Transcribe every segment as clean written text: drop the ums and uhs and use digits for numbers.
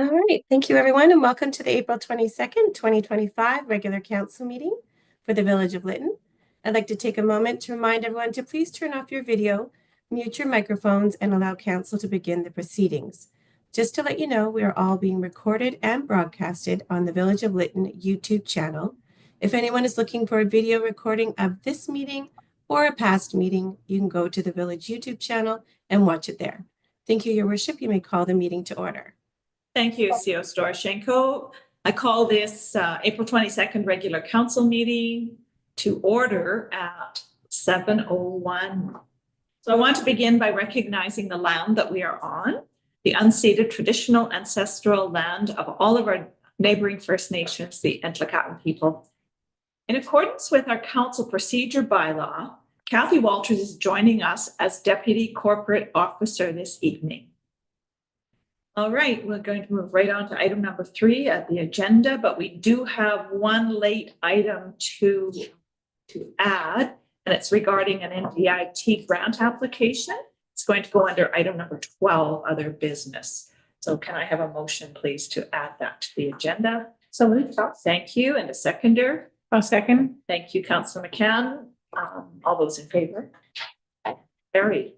All right, thank you everyone and welcome to the April 22nd, 2025 regular council meeting for the Village of Lytton. I'd like to take a moment to remind everyone to please turn off your video, mute your microphones, and allow council to begin the proceedings. Just to let you know, we are all being recorded and broadcasted on the Village of Lytton YouTube channel. If anyone is looking for a video recording of this meeting or a past meeting, you can go to the Village YouTube channel and watch it there. Thank you, Your Worship. You may call the meeting to order. Thank you, CEO Storoshenko. I call this April 22nd regular council meeting to order at 7:01. So I want to begin by recognizing the land that we are on, the unceded traditional ancestral land of all of our neighboring First Nations, the Ntlaka'an people. In accordance with our council procedure bylaw, Kathy Walters is joining us as Deputy Corporate Officer this evening. All right, we're going to move right on to item number 3 at the agenda, but we do have one late item to add, and it's regarding an NDIT grant application. It's going to go under item number 12, other business. So can I have a motion, please, to add that to the agenda? So moved. Thank you. And a seconder? I'll second. Thank you, Councillor McCann. All those in favor? Carried.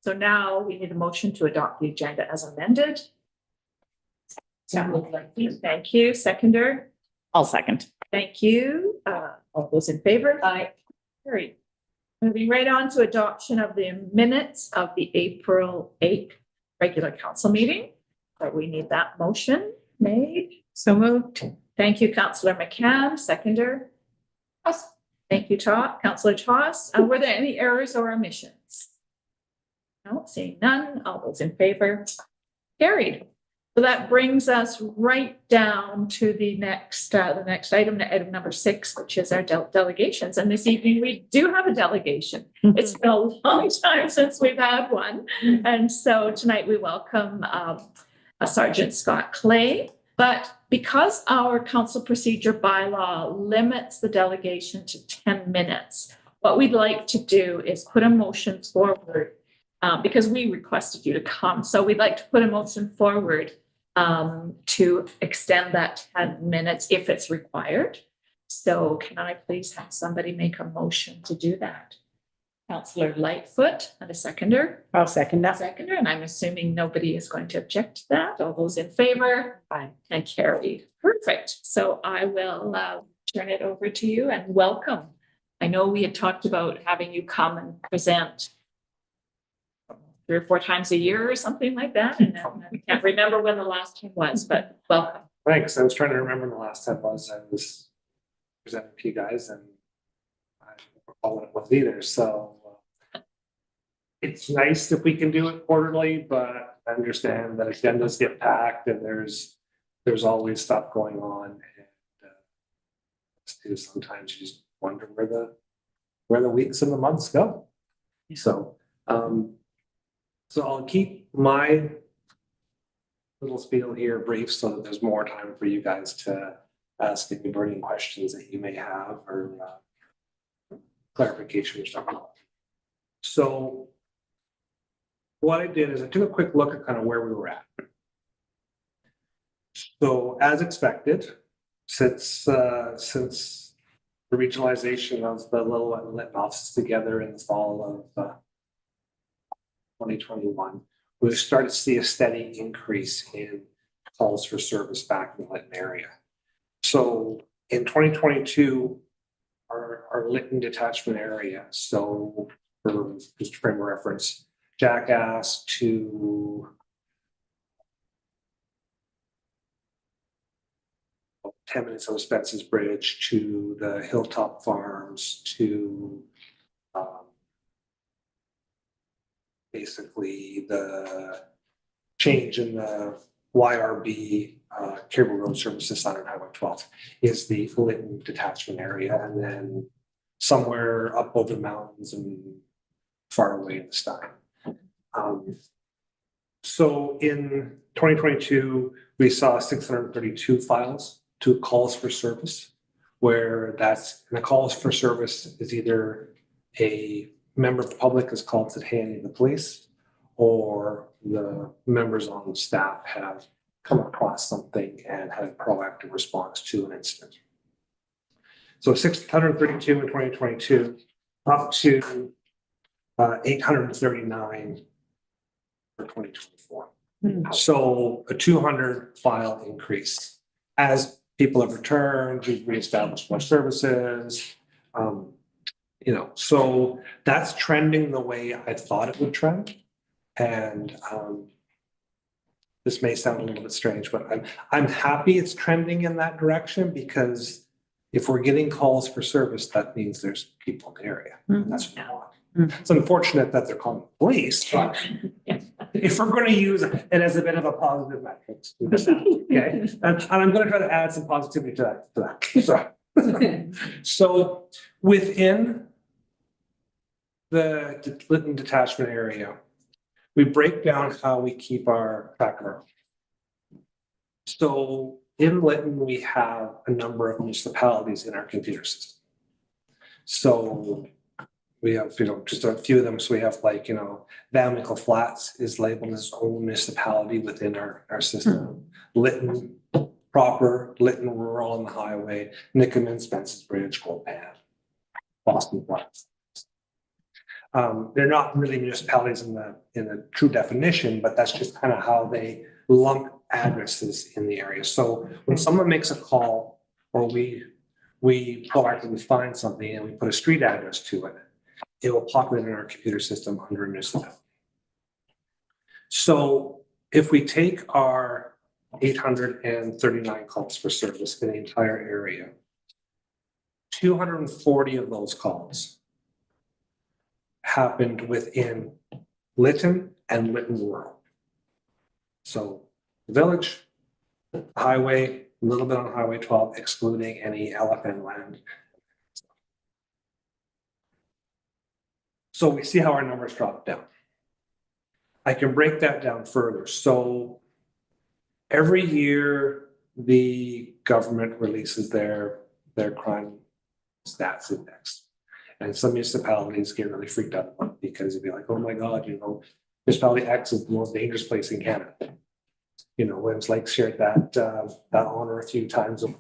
So now we need a motion to adopt the agenda as amended. Thank you. Seconder? I'll second. Thank you. All those in favor? Aye. Carried. Moving right on to adoption of the minutes of the April 8th regular council meeting. So we need that motion made. So moved. Thank you, Councillor McCann. Seconder? Thank you, Councillor Toss. Were there any errors or omissions? No, seeing none. All those in favor? Carried. So that brings us right down to the next item, item number 6, which is our delegations. And this evening we do have a delegation. It's been a long time since we've had one. And so tonight we welcome Sergeant Scott Clay. But because our council procedure bylaw limits the delegation to 10 minutes, what we'd like to do is put a motion forward because we requested you to come. So we'd like to put a motion forward to extend that 10 minutes if it's required. So can I please have somebody make a motion to do that? Councillor Lightfoot and a seconder. I'll second that. Seconder, and I'm assuming nobody is going to object to that. All those in favor? Aye. And carried. Perfect. So I will turn it over to you and welcome. I know we had talked about having you come and present 3 or 4 times a year or something like that. And I can't remember when the last time was, but welcome. Thanks. I was trying to remember when the last time was. I was presenting to you guys and I don't recall when it was either. So it's nice if we can do it quarterly, but I understand that agendas get packed and there's always stuff going on. And sometimes you just wonder where the weeks and the months go. So I'll keep my little spiel here brief so that there's more time for you guys to ask any burning questions that you may have or clarification or something. So what I did is I took a quick look at kind of where we were at. So as expected, since the regionalization of the Little and Lytton offices together in the fall of 2021, we've started to see a steady increase in calls for service back in the Lytton area. So in 2022, our Lytton detachment area, so for just frame of reference, Jackass to 10 minutes of Spence's Bridge to the Hilltop Farms to basically the change in the YRB cable road services on Highway 12 is the Lytton detachment area, and then somewhere up over the mountains and far away in the Stein. So in 2022, we saw 632 files to calls for service, where that's, and the calls for service is either a member of the public has called to hey, I need the police, or the members on the staff have come across something and had a proactive response to an incident. So 632 in 2022, up to 839 for 2024. So a 200 file increase. As people have returned, we've reestablished more services. So that's trending the way I thought it would trend. And this may sound a little bit strange, but I'm happy it's trending in that direction, because if we're getting calls for service, that means there's people in the area. That's what we want. It's unfortunate that they're calling the police, but if we're going to use it as a bit of a positive metric, okay? And I'm going to try to add some positivity to that. So within the Lytton detachment area, we break down how we keep our track of our. So in Lytton, we have a number of municipalities in our computer system. So we have, just a few of them. So we have Van Flats is labeled as its own municipality within our system. Lytton proper, Lytton rural on the highway, Nickerman, Spence's Bridge, Gold Pan, Boston Flats. They're not really municipalities in the true definition, but that's just kind of how they lump addresses in the area. So when someone makes a call, or we proactively find something and we put a street address to it, it will populate in our computer system under a municipality. So if we take our 839 calls for service in the entire area, 240 of those calls happened within Lytton and Lytton rural. So the village, highway, a little bit on Highway 12, excluding any LFN land. So we see how our numbers drop down. I can break that down further. So every year the government releases their crime stats index. And some municipalities get really freaked out because they'd be like, oh my God, municipality X is the most dangerous place in Canada. Williams Lake shared that honor a few times. I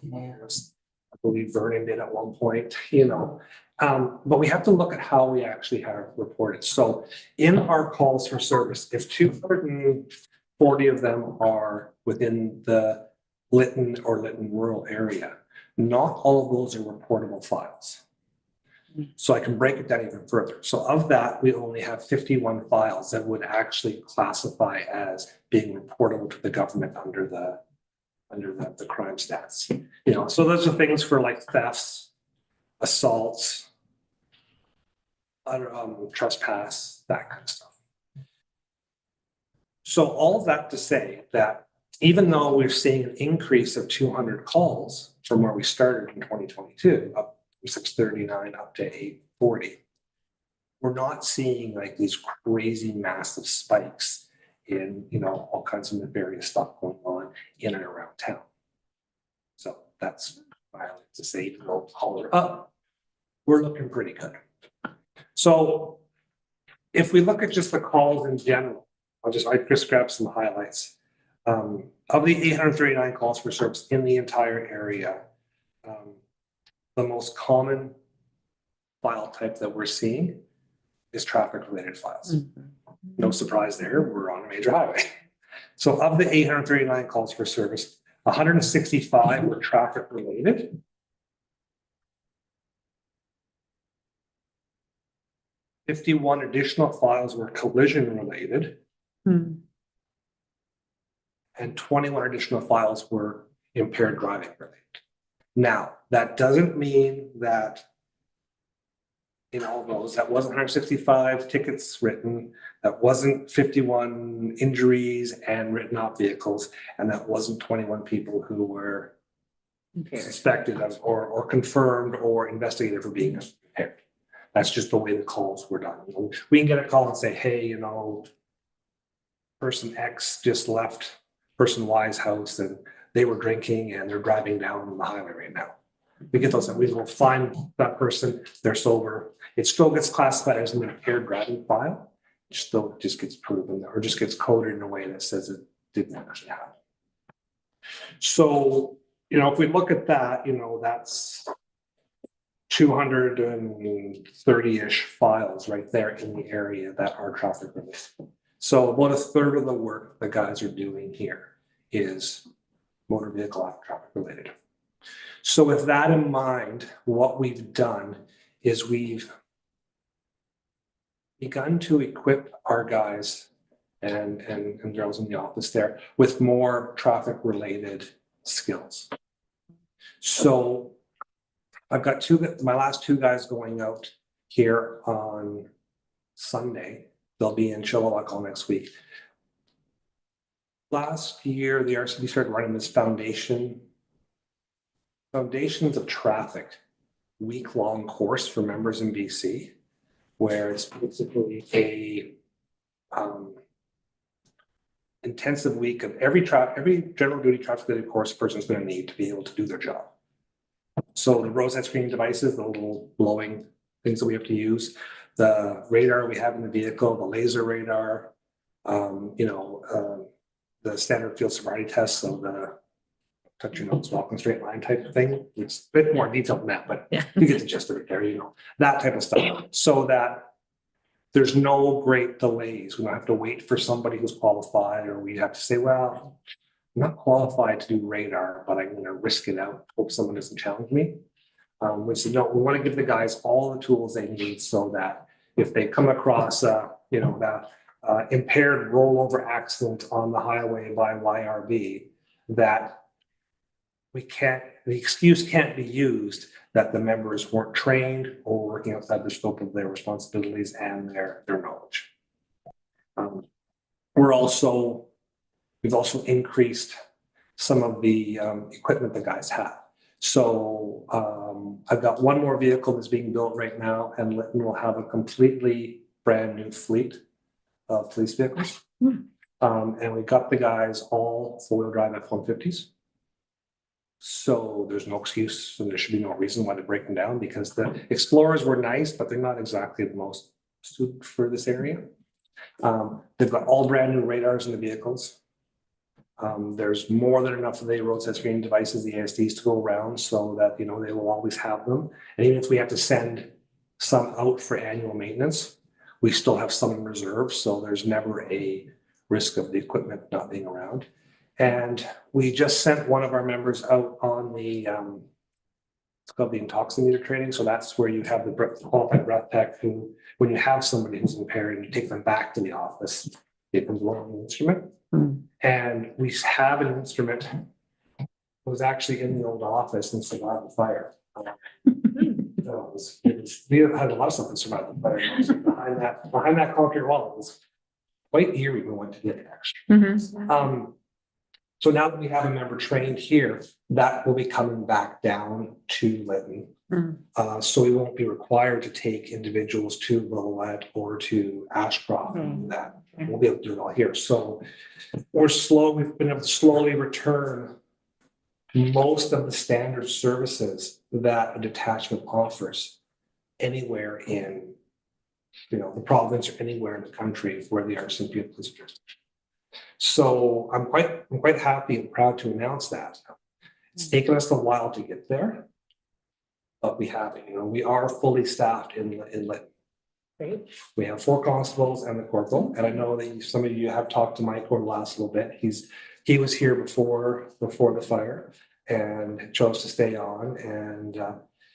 believe Vernon did at one point, but we have to look at how we actually have reported. So in our calls for service, if 240 of them are within the Lytton or Lytton rural area, not all of those are reportable files. So I can break it down even further. So of that, we only have 51 files that would actually classify as being reportable to the government under the crime stats. So those are things for like thefts, assaults, trespass, that kind of stuff. So all of that to say that even though we're seeing an increase of 200 calls from where we started in 2022, up 639 up to 840, we're not seeing like these crazy massive spikes in all kinds of nefarious stuff going on in and around town. So that's why I like to say, even though calls are up, we're looking pretty good. So if we look at just the calls in general, I just grabbed some highlights. Of the 839 calls for service in the entire area, the most common file type that we're seeing is traffic-related files. No surprise there, we're on a major highway. So of the 839 calls for service, 165 were traffic-related. 51 additional files were collision-related. And 21 additional files were impaired driving related. Now, that doesn't mean that in all those, that wasn't 165 tickets written, that wasn't 51 injuries and written off vehicles, and that wasn't 21 people who were suspected of or confirmed or investigated for being impaired. That's just the way the calls were done. We can get a call and say, hey, person X just left person Y's house and they were drinking and they're driving down the highway right now. We get those, and we will find that person, they're sober. It still gets classified as an impaired driving file. It still just gets proven or just gets coded in a way that says it didn't actually happen. So, if we look at that, that's 230-ish files right there in the area that are traffic related. So about a third of the work the guys are doing here is motor vehicle traffic related. So with that in mind, what we've done is we've begun to equip our guys and girls in the office there with more traffic related skills. So I've got my last two guys going out here on Sunday. They'll be in Chilliwack all next week. Last year, the RCD started running this Foundations of Traffic week-long course for members in BC, where it's basically a intensive week of every general duty traffic related course a person's going to need to be able to do their job. So the roadside screening devices, the little glowing things that we have to use, the radar we have in the vehicle, the laser radar, the standard field sobriety test, so the touch your nose, walk in a straight line type of thing. It's a bit more detailed than that, but you get the gist of it there, that type of stuff. So that there's no great delays. We don't have to wait for somebody who's qualified, or we have to say, well, I'm not qualified to do radar, but I'm going to risk it out. Hope someone doesn't challenge me. We said, no, we want to give the guys all the tools they need so that if they come across, that impaired rollover accident on the highway by YRB, that the excuse can't be used that the members weren't trained or working outside the scope of their responsibilities and their knowledge. We've also increased some of the equipment the guys have. So I've got one more vehicle that's being built right now, and Lytton will have a completely brand new fleet of police vehicles. And we got the guys all four-wheel drive F-150s. So there's no excuse, and there should be no reason why they're breaking down, because the Explorers were nice, but they're not exactly the most suited for this area. They've got all brand new radars in the vehicles. There's more than enough of the roadside screening devices, the ASDs, to go around, so that they will always have them. And even if we have to send some out for annual maintenance, we still have some in reserve, so there's never a risk of the equipment not being around. And we just sent one of our members out on the it's called the intoximeter training. So that's where you have the qualified breath tech who, when you have somebody who's impaired and you take them back to the office, it can blow on the instrument. And we have an instrument that was actually in the old office and survived the fire. We had a lot of stuff that survived the fire. Behind that concrete wall, it was quite eerie when we went to get it, actually. So now that we have a member trained here, that will be coming back down to Lytton. So we won't be required to take individuals to Lillooet or to Ashcroft. That we'll be able to do it all here. So we've been able to slowly return most of the standard services that a detachment offers anywhere in the province or anywhere in the country where the RCMP police jurisdiction. So I'm quite happy and proud to announce that. It's taken us a while to get there, but we have it. We are fully staffed in Lytton. Great. We have 4 constables and the corporal, and I know that some of you have talked to Mike over the last little bit. He was here before the fire and chose to stay on, and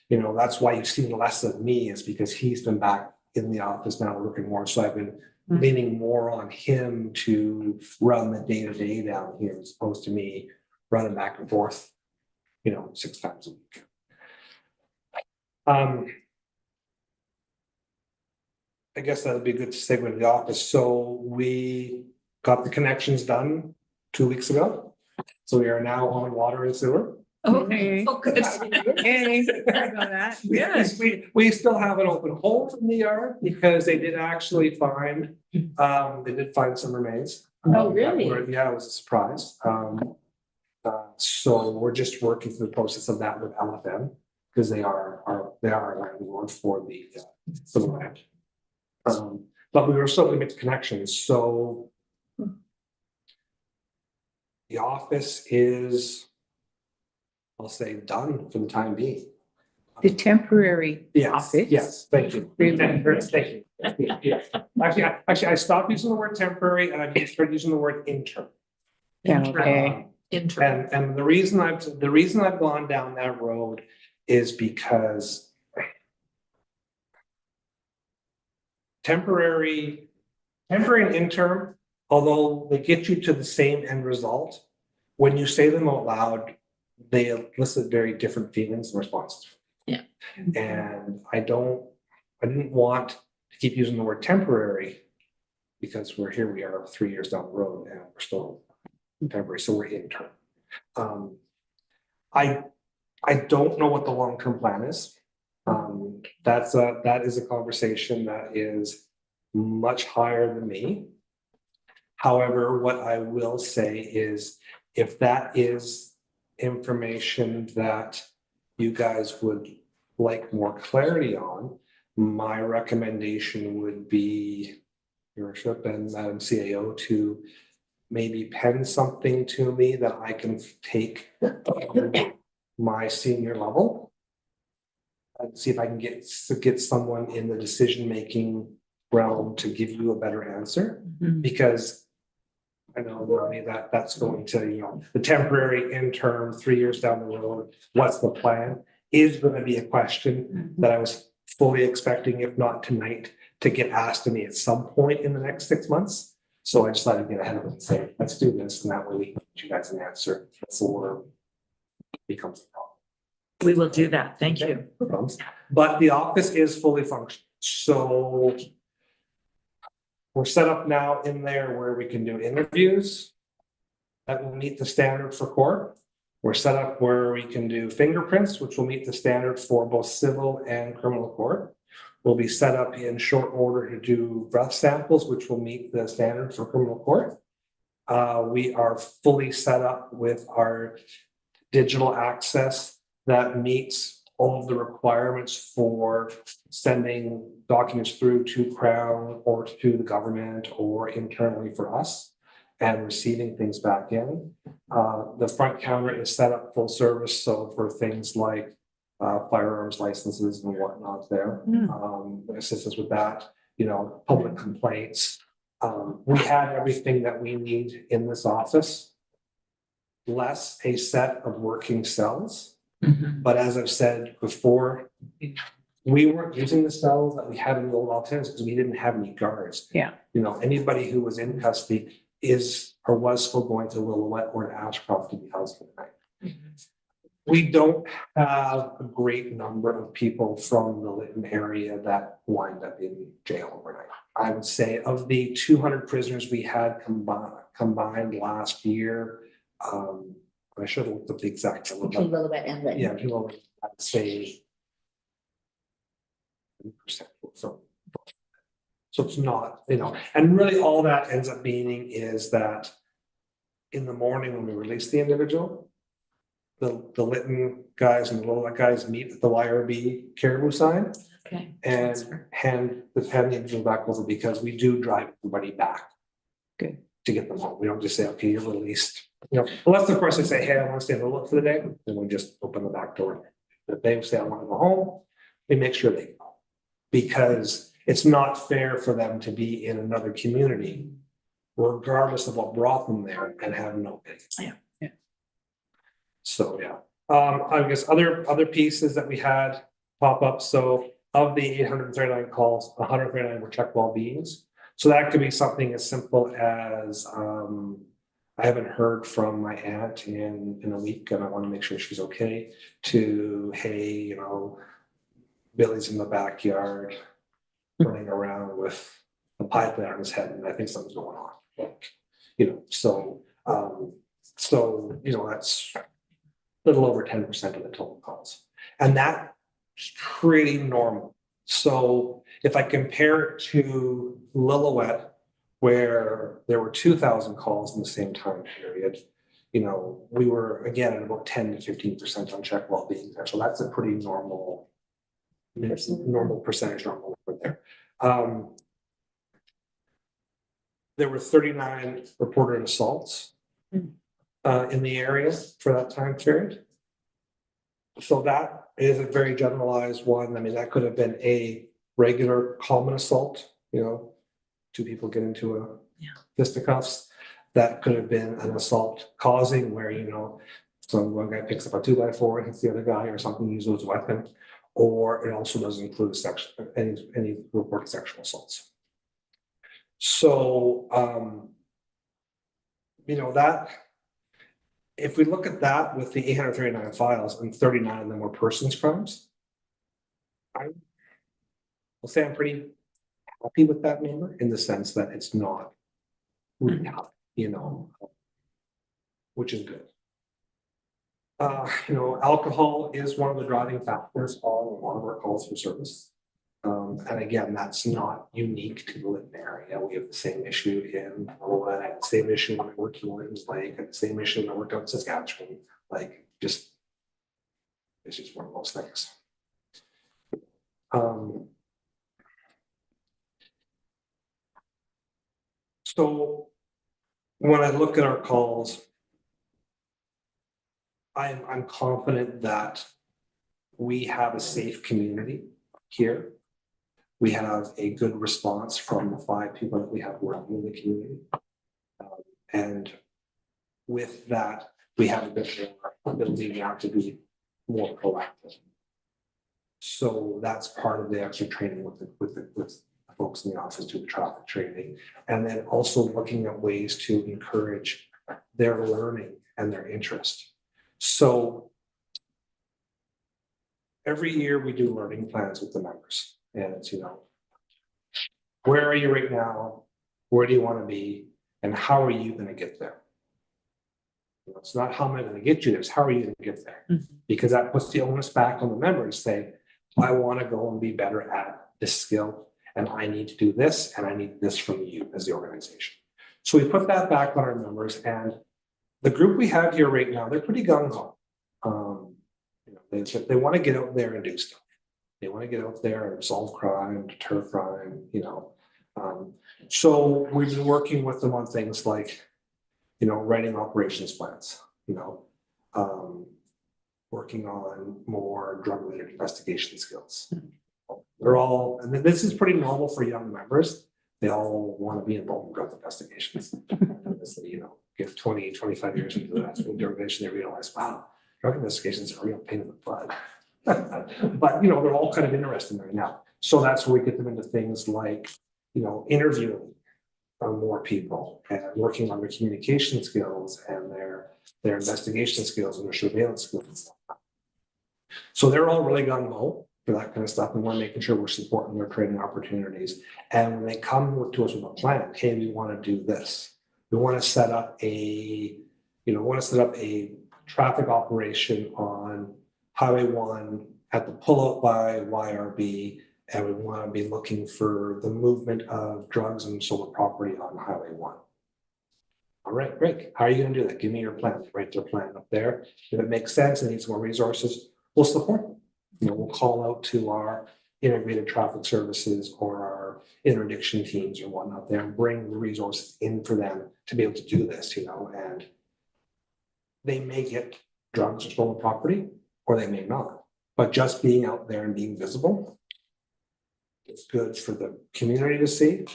that's why you've seen less of me, is because he's been back in the office now working more. So I've been leaning more on him to run the day-to-day down here, as opposed to me running back and forth 6 times a week. I guess that would be a good segue to the office. So we got the connections done 2 weeks ago. So we are now on water and sewer. Okay. Oh, good. We still have an open hole in the yard because they did actually find some remains. Oh, really? Yeah, it was a surprise. So we're just working through the process of that with LFM, because they are our landlord for the land. But we were still going to make the connections. So The office is, I'll say, done for the time being. The temporary Yes, office. yes, thank you. Remember. Thank you. Yeah. Actually, I stopped using the word temporary and I started using the word interim. Yeah, okay. Interim. And the reason I've gone down that road is because temporary and interim, although they get you to the same end result, when you say them out loud, they elicit very different feelings and responses. Yeah. And I didn't want to keep using the word temporary because we are 3 years down the road and we're still temporary, so we're interim. I don't know what the long-term plan is. That is a conversation that is much higher than me. However, what I will say is if that is information that you guys would like more clarity on, my recommendation would be, Your Worship and Madam CAO, to maybe pen something to me that I can take my senior level and see if I can get someone in the decision-making realm to give you a better answer, because I know, Ronnie, that's going to, the temporary interim 3 years down the road, what's the plan, is going to be a question that I was fully expecting, if not tonight, to get asked to me at some point in the next 6 months. So I just thought I'd get ahead of it and say, let's do this, and that way we can get you guys an answer before it becomes a problem. We will do that. Thank you. No problems. But the office is fully functional. So we're set up now in there where we can do interviews that will meet the standard for court. We're set up where we can do fingerprints, which will meet the standard for both civil and criminal court. We'll be set up in short order to do breath samples, which will meet the standard for criminal court. We are fully set up with our digital access that meets all of the requirements for sending documents through to Crown or to the government or internally for us and receiving things back in. The front counter is set up full service, so for things like firearms licenses and whatnot there, assistance with that, public complaints. We have everything that we need in this office, less a set of working cells. But as I've said before, we weren't using the cells that we had in the old alternates because we didn't have any guards. Yeah. Anybody who was in custody is or was still going to Lillooet or to Ashcroft to be housed for the night. We don't have a great number of people from the Lytton area that wind up in jail overnight. I would say of the 200 prisoners we had combined last year, I should have looked up the exact number. Between Lillooet and Lytton. Yeah, people, I'd say 10%. So it's not, and really all that ends up meaning is that in the morning when we release the individual, the Lytton guys and the Lillooet guys meet at the YRB caribou sign Okay. and hand the individual back over, because we do drive everybody back. Good. To get them home. We don't just say, okay, you're released. Unless of course they say, hey, I want to stay in Lillooet for the day, then we just open the back door. If they say I want to go home, we make sure they go. Because it's not fair for them to be in another community, regardless of what brought them there, and have no pay. Yeah. So, yeah. I guess other pieces that we had pop up. So of the 839 calls, 139 were check well-beings. So that could be something as simple as, I haven't heard from my aunt in a week and I want to make sure she's okay, to, hey, Billy's in the backyard running around with a pipe on his head and I think something's going on. That's a little over 10% of the total calls. And that's pretty normal. So if I compare it to Lillooet, where there were 2,000 calls in the same time period, we were again at about 10 to 15% on check well-being there. So that's a pretty normal percentage normal there. There were 39 reported assaults. in the area for that time period. So that is a very generalized one. I mean, that could have been a regular common assault, you know, two people get into a fisticuffs. That could have been an assault causing where, you know, one guy picks up a 2x4 and hits the other guy or something, uses a weapon. Or it also does include any reported sexual assaults. So, you know, that if we look at that with the 839 files and 39 of them were persons crimes, I will say I'm pretty happy with that number in the sense that it's not really high, you know, which is good. You know, alcohol is one of the driving factors on a lot of our calls for service. And again, that's not unique to the Lytton area. We have the same issue in Ottawa, the same issue when I worked in Lytton's Lake, and the same issue when I worked out in Saskatchewan. Like, it's just one of those things. So when I look at our calls, I'm confident that we have a safe community here. We have a good response from the 5 people that we have working in the community. And with that, we have a bit of ability now to be more proactive. So that's part of the extra training with the folks in the office, do the traffic training, and then also looking at ways to encourage their learning and their interest. So every year we do learning plans with the members, and it's, you know, where are you right now? Where do you want to be? And how are you going to get there? You know, it's not how am I going to get you there, it's how are you going to get there? Mm-hmm. Because that puts the onus back on the member to say, I want to go and be better at this skill, and I need to do this, and I need this from you as the organization. So we put that back on our members, and the group we have here right now, they're pretty gung-ho. You know, they want to get out there and do stuff. They want to get out there and solve crime, deter crime, you know. So we've been working with them on things like, you know, writing operations plans, you know, working on more drug-related investigation skills. They're all, and this is pretty normal for young members. They all want to be involved in drug investigations. You know, get 20, 25 years into that organization, they realize, wow, drug investigations are a real pain in the butt. But, you know, they're all kind of interested right now. So that's where we get them into things like, you know, interviewing more people and working on their communication skills and their investigation skills and their surveillance skills. So they're all really gung-ho for that kind of stuff, and we're making sure we're supporting their training opportunities. And when they come to us with a plan, hey, we want to do this. We want to set up a traffic operation on Highway 1 at the pullout by YRB, and we want to be looking for the movement of drugs and stolen property on Highway 1. All right, great. How are you going to do that? Give me your plan. Write their plan up there. If it makes sense and needs more resources, we'll support them. You know, we'll call out to our integrated traffic services or our interdiction teams or whatnot there and bring the resources in for them to be able to do this, you know, and they may get drugs or stolen property or they may not. But just being out there and being visible, it's good for the community to see.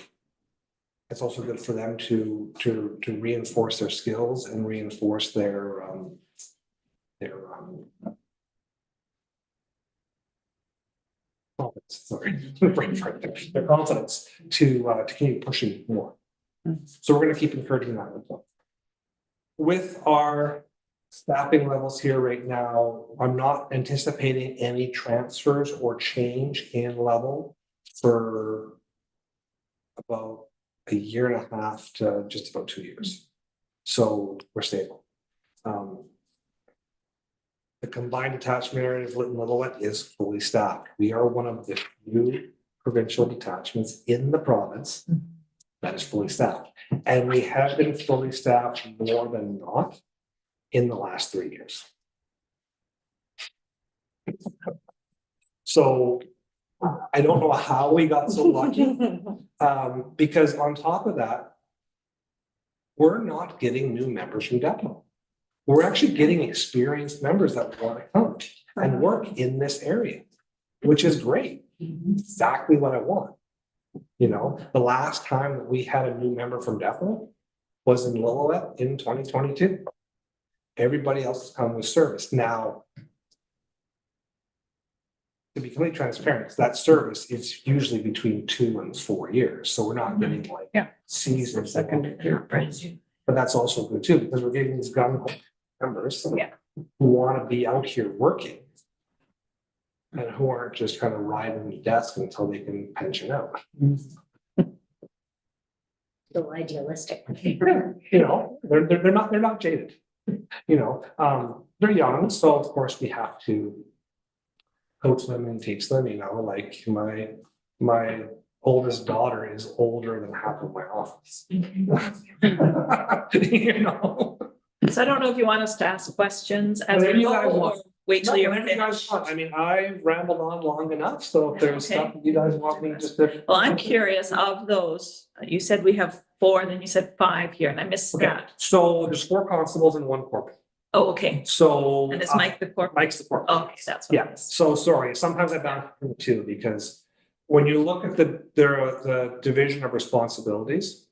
It's also good for them to reinforce their skills and reinforce their confidence. Sorry, their confidence to keep pushing more. So we're going to keep encouraging that with them. With our staffing levels here right now, I'm not anticipating any transfers or change in level for about a year and a half to just about 2 years. So we're stable. The combined detachment area of Lytton Lillooet is fully staffed. We are one of the few provincial detachments in the province that is fully staffed. And we have been fully staffed more than not in the last 3 years. So I don't know how we got so lucky, because on top of that, we're not getting new members from Depot. we're actually getting experienced members that want to come and work in this area, which is great. Exactly what I want. You know, the last time that we had a new member from DEFRA was in Lillooet in 2022. Everybody else has come with service. Now, to be completely transparent, that service is usually between 2 and 4 years. So we're not getting like seasoned second. But that's also good too, because we're getting these gun members who want to be out here working. And who aren't just kind of riding the desk until they can pension out. So idealistic. You know, they're not jaded. You know, they're young, so of course we have to coach them and teach them. You know, like my oldest daughter is older than half of my office. You know. So I don't know if you want us to ask questions as Whatever we you go guys or want. wait till you're Whatever you guys finished. want. I mean, I rambled on long enough, so if there's Okay. stuff that you guys want me just to. Well, I'm curious of those, you said we have 4, and then you said 5 here, and I missed Okay, that. so there's 4 constables and 1 corporal. Oh, okay. So. And is Mike the corporate? Mike's the corporal. Okay, that's what I Yeah, missed. so sorry, sometimes I bounce between the two because when you look at the division of responsibilities,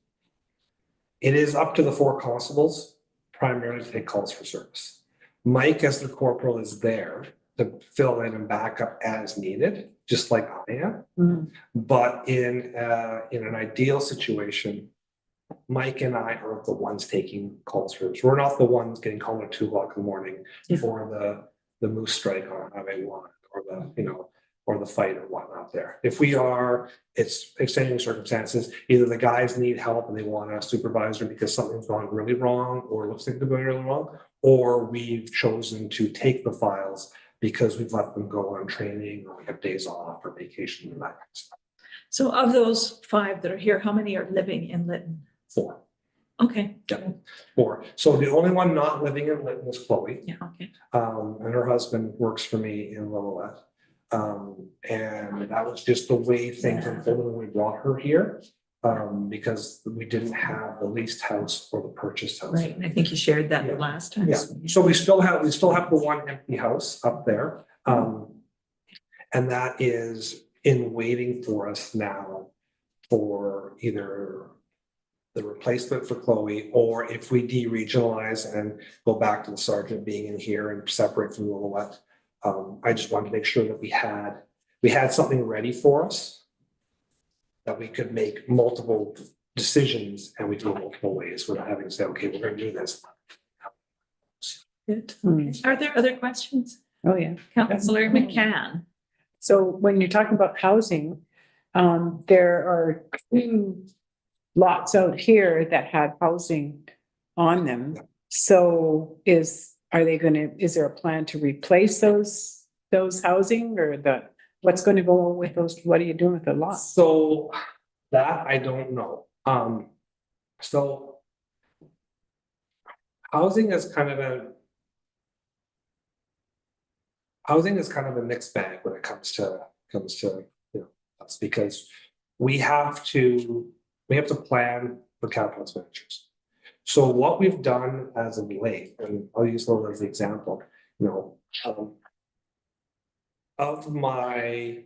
it is up to the 4 constables primarily to take calls for service. Mike as the corporal is there to fill in and back up as needed, just like I am. But in an ideal situation, Mike and I are the ones taking calls for this. We're not the ones getting called at 2 o'clock in the morning for the moose strike on Highway 1 or or the fight or whatnot there. If we are, it's extenuating circumstances. Either the guys need help and they want a supervisor because something's gone really wrong or looks like they're going really wrong, or we've chosen to take the files because we've let them go on training or we have days off or vacation and that kind of stuff. So of those 5 that are here, how many are living in Lytton? 4. Okay. Yeah, 4. So the only one not living in Lytton is Chloe. Yeah, okay. And her husband works for me in Lillooet. And that was just the way things unfolded when we brought her here. Because we didn't have the leased house or the purchased house. Right, and I think you shared that the last time. Yeah, so we still have the 1 empty house up there. And that is in waiting for us now for either the replacement for Chloe, or if we de-regionalize and go back to the sergeant being in here and separate from Lillooet. I just wanted to make sure that we had something ready for us, that we could make multiple decisions and we could go multiple ways without having to say, okay, we're going to do this. Good. Are there other questions? Oh, yeah. Councillor McCann. So when you're talking about housing, there are 2 lots out here that had housing on them. So is there a plan to replace those housing or what's going to go with those? What are you doing with the lots? So that I don't know. So housing is kind of a mixed bag when it comes to us, because we have to plan for capital expenditures. So what we've done as of late, and I'll use those as an example, of my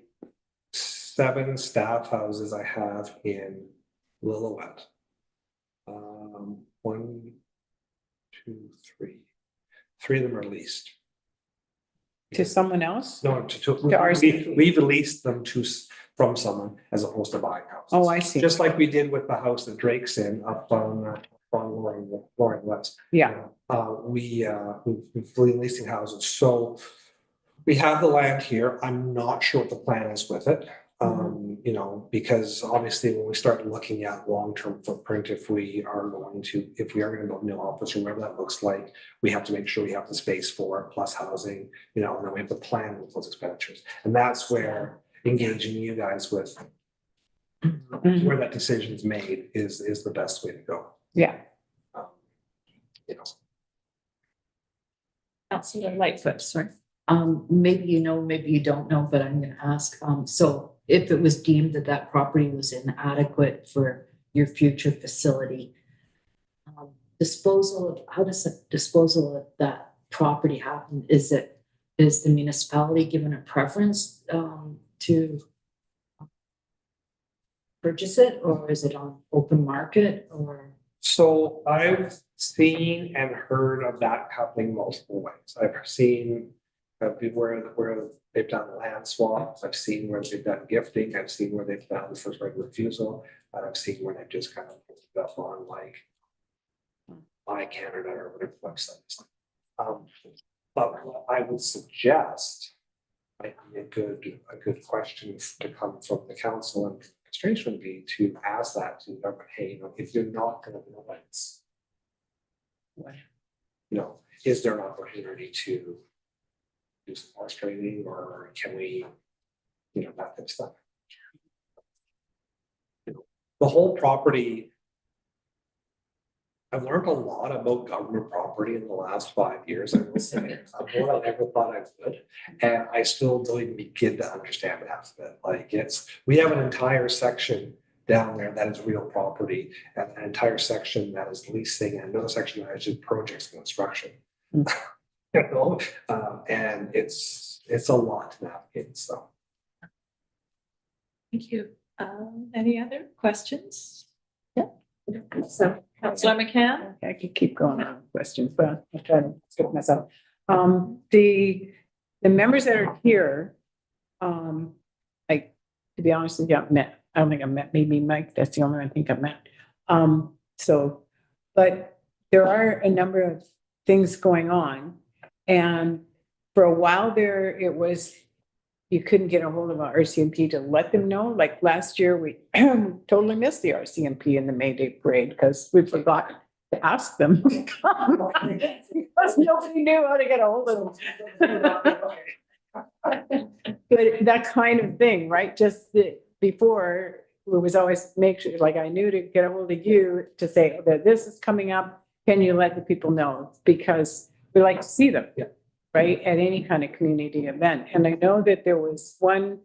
7 staff houses I have in Lillooet. 1, 2, 3. 3 of them are leased. To someone else? No, we've leased them from someone as opposed to buying houses. Oh, I see. Just like we did with the house that Drake's in up on Loring West. Yeah. We've been leasing houses. So we have the land here. I'm not sure what the plan is with it. Because obviously when we start looking at long-term footprint, if we are going to build a new office or whatever that looks like, we have to make sure we have the space for it, plus housing, and then we have to plan with those expenditures. And that's where engaging you guys with where that decision is made is the best way to go. Yeah. Councillor Lightfoot, sorry. Maybe you know, maybe you don't know, but I'm gonna ask, so if it was deemed that that property was inadequate for your future facility, how does the disposal of that property happen? Is the municipality given a preference to purchase it, or is it on open market, or? So I've seen and heard of that happening multiple ways. I've seen where they've done land swaps. I've seen where they've done gifting. I've seen where they've done first right of refusal. And I've seen where they've just kind of put stuff on like Buy Canada or whatever the website is. But what I would suggest might be a good question to come from the council and administration would be to ask that to the government, hey, you know, if you're not going to build lights, you know, is there an opportunity to do some horse trading, or can we, you know, that type of stuff. You know, the whole property, I've learned a lot about government property in the last 5 years. I will say, more than I ever thought I would, and I still don't even begin to understand half of it. Like we have an entire section down there that is real property, and an entire section that is leasing, and another section that is just projects and construction. You know, and it's a lot to navigate. So, Thank you. Any other questions? Yeah. So, Councillor McCann? I could keep going on with questions, but I'll try to skip myself. The members that are here, like, to be honest with you, I don't think I've met, maybe Mike, that's the only one I think I've met. So, but there are a number of things going on, and for a while there, it was, you couldn't get a hold of our RCMP to let them know. Like last year, we totally missed the RCMP in the May Day parade because we forgot to ask them to come because nobody knew how to get a hold of them. But that kind of thing, right? Just before, it was always make sure, like I knew to get a hold of you to say that this is coming up. Can you let the people know? Because we like to see them. Yeah. Right, at any kind of community event. And I know that there was one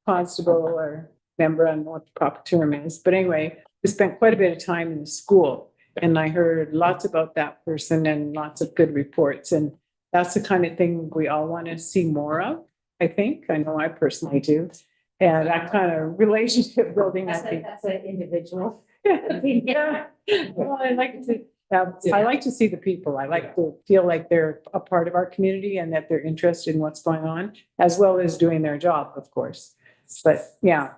constable or member, I don't know what the proper term is, but anyway, we spent quite a bit of time in the school, and I heard lots about that person and lots of good reports, and that's the kind of thing we all want to see more of, I think. I know I personally do. And that kind of relationship building, I think. That's an individual. Yeah. Well, I like to see the people. I like to feel like they're a part of our community and that they're interested in what's going on, as well as doing their job, of course. But yeah.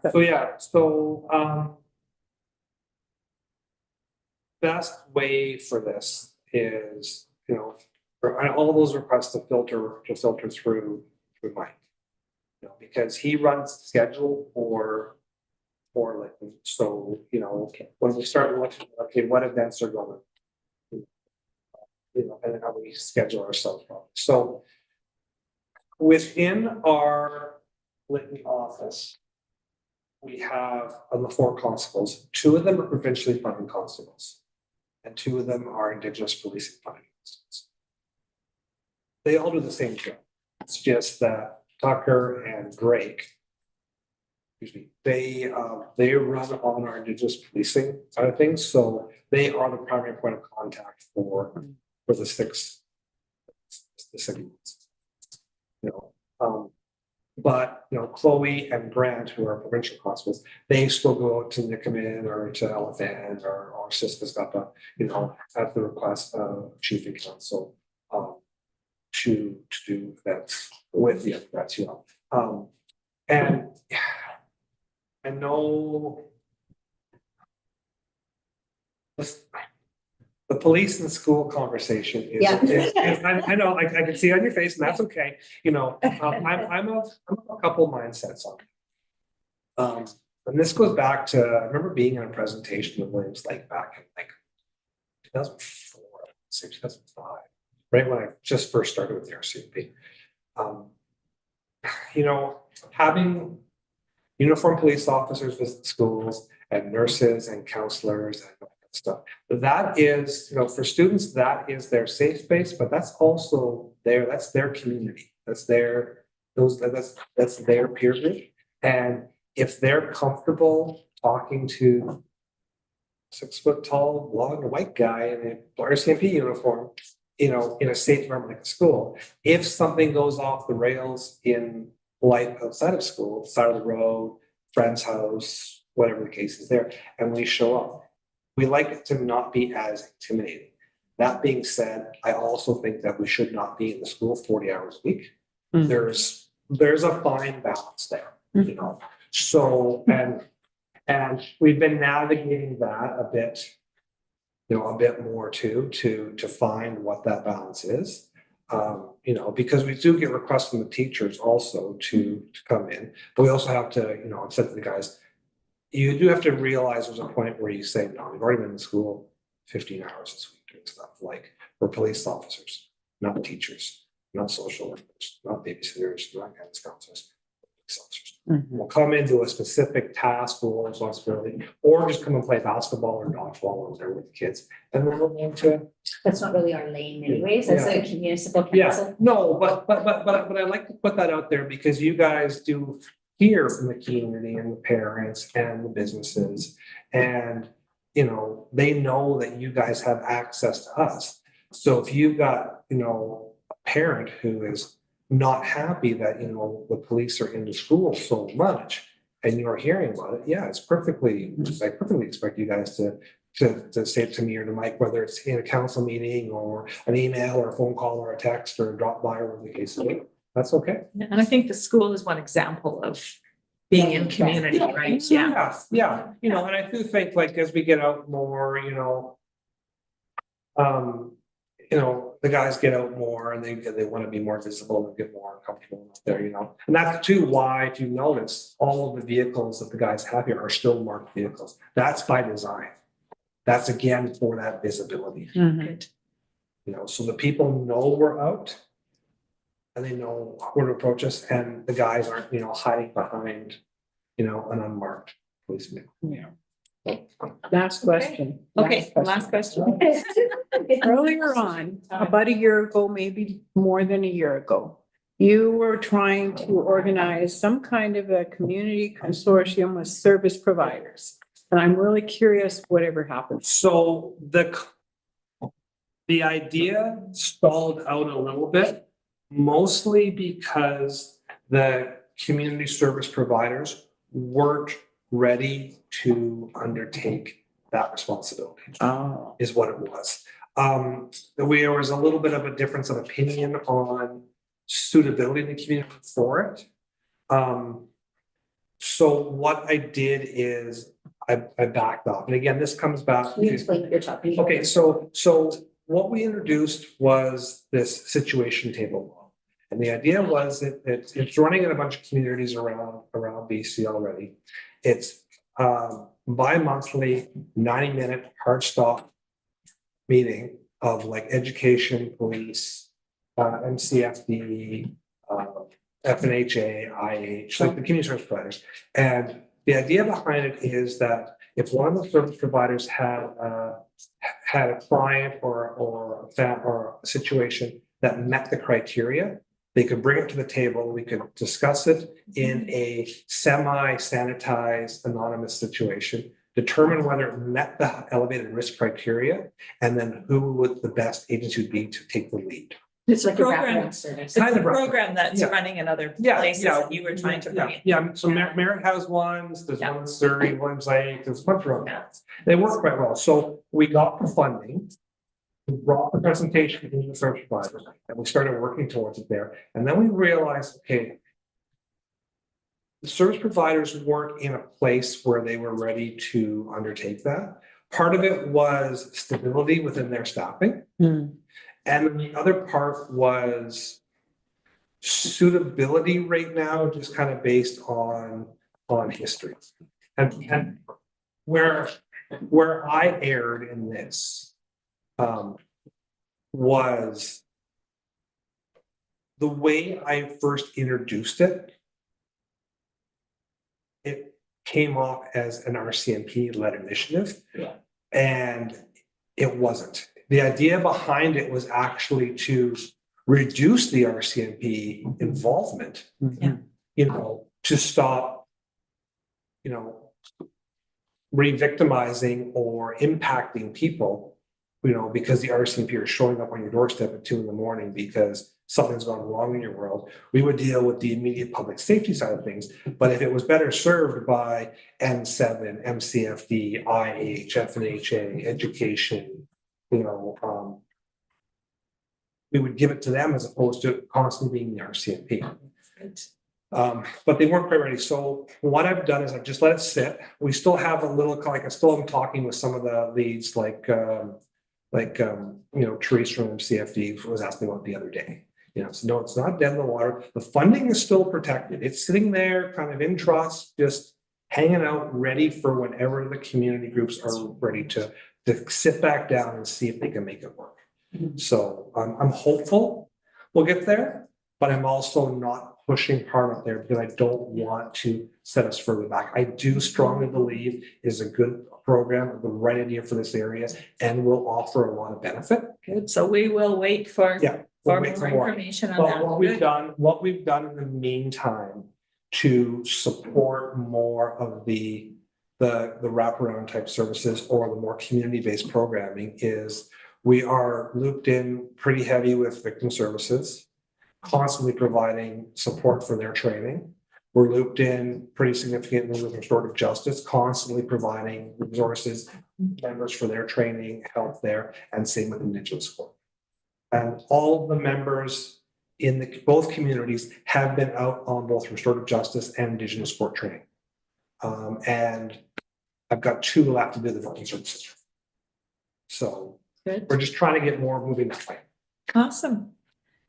Best way for this is, you know, for all those requests to filter through Mike. You know, because he runs the schedule for Lytton. So, you know, when we start looking, okay, what events are going, you know, and how we schedule ourselves properly. So within our Lytton office, we have the 4 constables. 2 of them are provincially funded constables, and 2 of them are Indigenous policing funded constables. They all do the same job. It's just that Tucker and Drake, they run on our Indigenous policing side of things, so they are the primary point of contact for the 6 units. You know, but you know, Chloe and Grant, who are provincial constables, they still go out to Nikomin or to Elephant, or Siska's got the, you know, at the request of Chief and Council, to do that with the that's, you know, and I know the police and school conversation is, I know, I can see it on your face, and that's okay. You know, I'm a couple mindsets on it. And this goes back to, I remember being in a presentation of Williams Lake back in like 2004, 2005, right when I just first started with the RCMP. You know, having uniformed police officers visit schools and nurses and counselors and stuff. That is, you know, for students, that is their safe space, but that's also that's their community. That's their peer group. And if they're comfortable talking to 6 foot tall, blonde, white guy in an RCMP uniform, in a safe environment like a school. If something goes off the rails in life outside of school, side of the road, friend's house, whatever the case is there, and we show up, we like it to not be as intimidating. That being said, I also think that we should not be in the school 40 hours a week. Mm. There's a fine balance there, So, and we've been navigating that a bit, a bit more too, to find what that balance is. Because we do get requests from the teachers also to come in, but we also have to, I've said to the guys, you do have to realize there's a point where you say, no, we've already been in school 15 hours this week doing stuff. Like, we're police officers, not teachers, not social workers, not babysitters, not guidance counselors, police officers. We'll come into a specific task or responsibility, or just come and play basketball or dodgeball or whatever with the kids. And then we're going to. That's not really our lane anyways, as a municipal council. Yeah, no, but I like to put that out there because you guys do hear from the community and the parents and the businesses, and they know that you guys have access to us. So if you've got a parent who is not happy that the police are in the school so much and you're hearing about it, yeah, it's perfectly, I perfectly expect you guys to say it to me or to Mike, whether it's in a council meeting or an email or a phone call or a text or a drop by or whatever the case is. That's okay. And I think the school is one example of being in community, right? Yeah. And I do think, like, as we get out more, the guys get out more and they want to be more visible and get more comfortable out there, And that's too why, if you notice, all of the vehicles that the guys have here are still marked vehicles. That's by design. That's again for that visibility. So the people know we're out and they know where to approach us, and the guys aren't, hiding behind, an unmarked policeman. Last question. Okay, last question. Earlier on, about a year ago, maybe more than a year ago, you were trying to organize some kind of a community consortium with service providers. And I'm really curious whatever happened. So the idea stalled out a little bit, mostly because the community service providers weren't ready to undertake that responsibility. Oh. Is what it was. There was a little bit of a difference of opinion on suitability in the community for it. So what I did is I backed off. And again, this comes back. Can you explain what you're talking about? Okay, so what we introduced was this situation table law. And the idea was that it's running in a bunch of communities around BC already. It's bi-monthly 90-minute hard stop meeting of like education, police, MCFD, FNHA, IH, like the community service providers. And the idea behind it is that if one of the service providers had a client or a situation that met the criteria, they could bring it to the table. We could discuss it in a semi-sanitized, anonymous situation, determine whether it met the elevated risk criteria, and then who would the best agency would be to take the lead. It's like a Program. wraparound service. It's a program that's running in other places that you were trying to bring in. Yeah, so Merritt has ones, there's one in Surrey, one's like, there's a bunch of ones. They work quite well. So we got the funding, we brought the presentation to the service provider, and we started working towards it there. And then we realized, okay, the service providers weren't in a place where they were ready to undertake that. Part of it was stability within their staffing. And then the other part was suitability right now, just kind of based on history. And where I erred in this was the way I first introduced it. It came off as an RCMP-led initiative, and it wasn't. The idea behind it was actually to reduce the RCMP involvement, to stop, re-victimizing or impacting people, you know, because the RCMP are showing up on your doorstep at 2 a.m. because something's gone wrong in your world, we would deal with the immediate public safety side of things. But if it was better served by N7, MCFD, IH, FNHA, education, you know, we would give it to them as opposed to constantly being the RCMP. But they weren't quite ready. So what I've done is I've just let it sit. We still have a little, like I still am talking with some of the leads, you know, Therese from CFD was asking about the other day. You know, so no, it's not dead in the water. The funding is still protected. It's sitting there kind of in trust, just hanging out, ready for whenever the community groups are ready to sit back down and see if they can make it work. So I'm hopeful we'll get there, but I'm also not pushing hard up there because I don't want to set us further back. I do strongly believe it is a good program, the right idea for this area, and will offer a lot of benefit. Good, so we will wait for, Yeah, for we'll wait more for more. information on But that. what we've done in the meantime to support more of the wraparound type services or the more community-based programming is we are looped in pretty heavy with victim services, constantly providing support for their training. We're looped in pretty significantly with restorative justice, constantly providing resources, members for their training, help there, and same with Indigenous court. And all of the members in both communities have been out on both restorative justice and Indigenous court training. And I've got 2 left to do the victim services. So Good. we're just trying to get more moving that way. Awesome.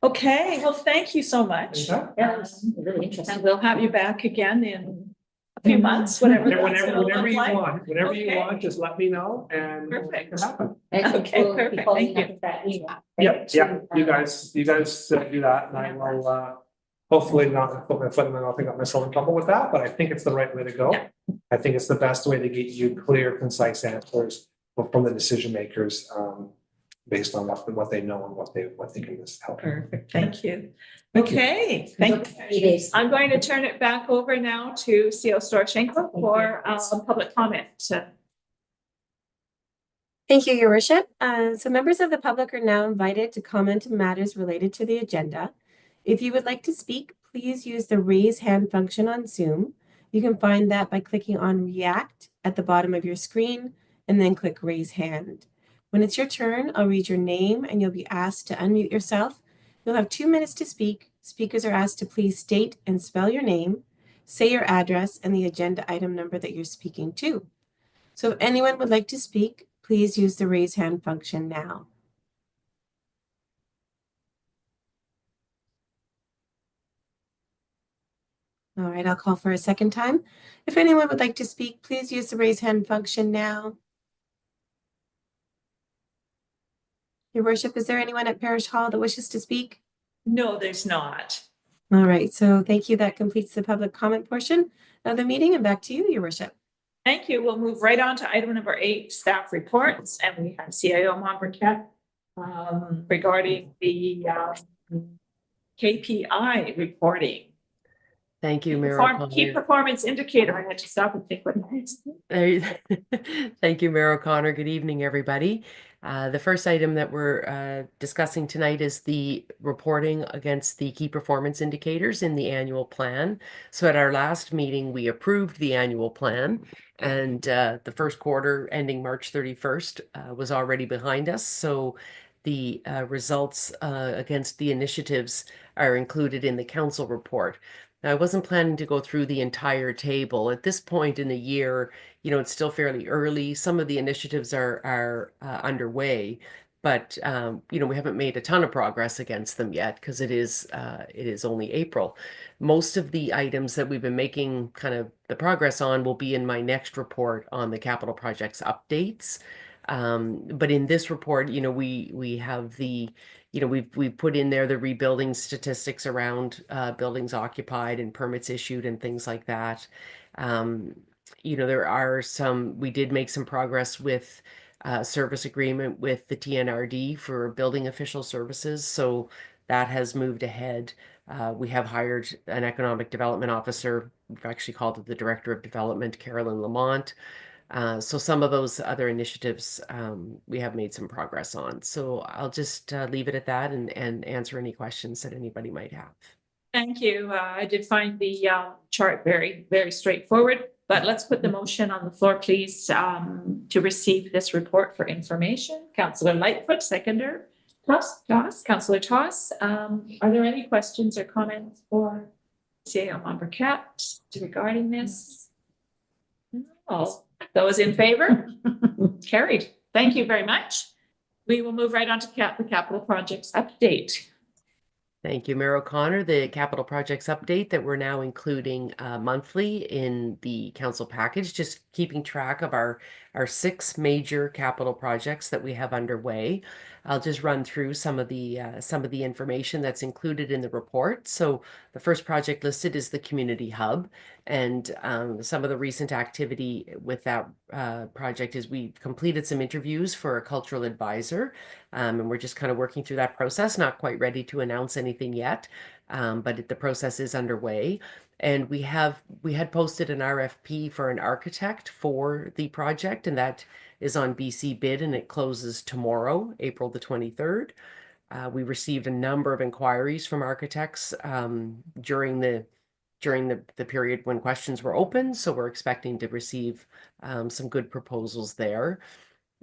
Okay, well, thank you so much. Okay. Yeah, it was really interesting. And we'll have you back again in a few months, whatever. that's gonna Whenever look you like. want, whenever you Okay. want, just let me know and we'll make it happen. Okay, We'll be perfect. following Thank up with that email, right, Yep, to, yeah, you guys do that and I will, hopefully not put my foot in my mouth and got myself in trouble with that, but I think it's the right way to go. Yeah. I think it's the best way to get you clear, concise answers from the decision makers, based on what they know and what they can just help. Perfect, thank you. Thank you. Okay, thank you. 3 days. I'm going to turn it back over now to CO Storchenko for public comment. Thank you, Your Worship. So members of the public are now invited to comment on matters related to the agenda. If you would like to speak, please use the raise hand function on Zoom. You can find that by clicking on React at the bottom of your screen and then click Raise Hand. When it's your turn, I'll read your name and you'll be asked to unmute yourself. You'll have 2 minutes to speak. Speakers are asked to please state and spell your name, say your address, and the agenda item number that you're speaking to. So if anyone would like to speak, please use the raise hand function now. All right, I'll call for a second time. If anyone would like to speak, please use the raise hand function now. Your Worship, is there anyone at Parish Hall that wishes to speak? No, there's not. All right, so thank you. That completes the public comment portion of the meeting, and back to you, Your Worship. Thank you. We'll move right on to item number 8, staff reports, and we have CIO Monbriquet regarding the KPI reporting. Thank you, Mayor Key O'Connor. performance indicator. I had to stop and think what it is. Thank you, Mayor O'Connor. Good evening, everybody. The first item that we're discussing tonight is the reporting against the key performance indicators in the annual plan. So at our last meeting, we approved the annual plan, and the first quarter ending March 31st was already behind us. So the results against the initiatives are included in the council report. Now, I wasn't planning to go through the entire table. At this point in the year, you know, it's still fairly early. Some of the initiatives are underway, but you know, we haven't made a ton of progress against them yet because it is only April. Most of the items that we've been making kind of the progress on will be in my next report on the capital projects updates. But in this report, you know, we have the, you know, we've put in there the rebuilding statistics around buildings occupied and permits issued and things like that. You know, there are we did make some progress with service agreement with the TNRD for building official services. So that has moved ahead. We have hired an economic development officer. We've actually called it the director of development, Carolyn Lamont. So some of those other initiatives, we have made some progress on. So I'll just leave it at that and answer any questions that anybody might have. Thank you. I did find the chart very, very straightforward, but let's put the motion on the floor, please, to receive this report for information. Councillor Lightfoot, seconder. Councillor Toss. Are there any questions or comments for CAO Member Cat regarding this? No. Those in favor? Carried. Thank you very much. We will move right on to the capital projects update. Thank you, Mayor O'Connor. The capital projects update that we're now including monthly in the council package, just keeping track of our 6 major capital projects that we have underway. I'll just run through some of the information that's included in the report. So the first project listed is the community hub, and some of the recent activity with that project is we completed some interviews for a cultural advisor. And we're just kind of working through that process, not quite ready to announce anything yet, but the process is underway. And we had posted an RFP for an architect for the project, and that is on BC Bid, and it closes tomorrow, April the 23rd. We received a number of inquiries from architects during the period when questions were open, so we're expecting to receive some good proposals there.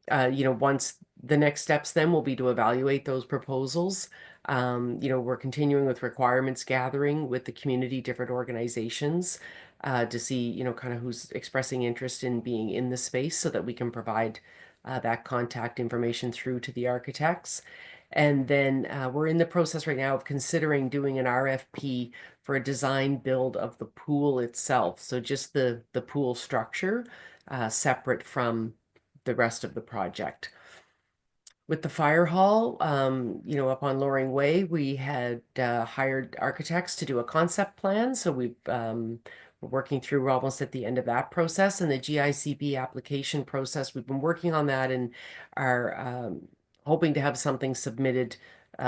Once the next steps then will be to evaluate those proposals. We're continuing with requirements gathering with the community, different organizations, to see, kind of who's expressing interest in being in the space so that we can provide that contact information through to the architects. And then we're in the process right now of considering doing an RFP for a design build of the pool itself. So just the pool structure, separate from the rest of the project. With the fire hall, up on Loring Way, we had hired architects to do a concept plan. So we're working through, we're almost at the end of that process, and the GICB application process. We've been working on that and are hoping to have something submitted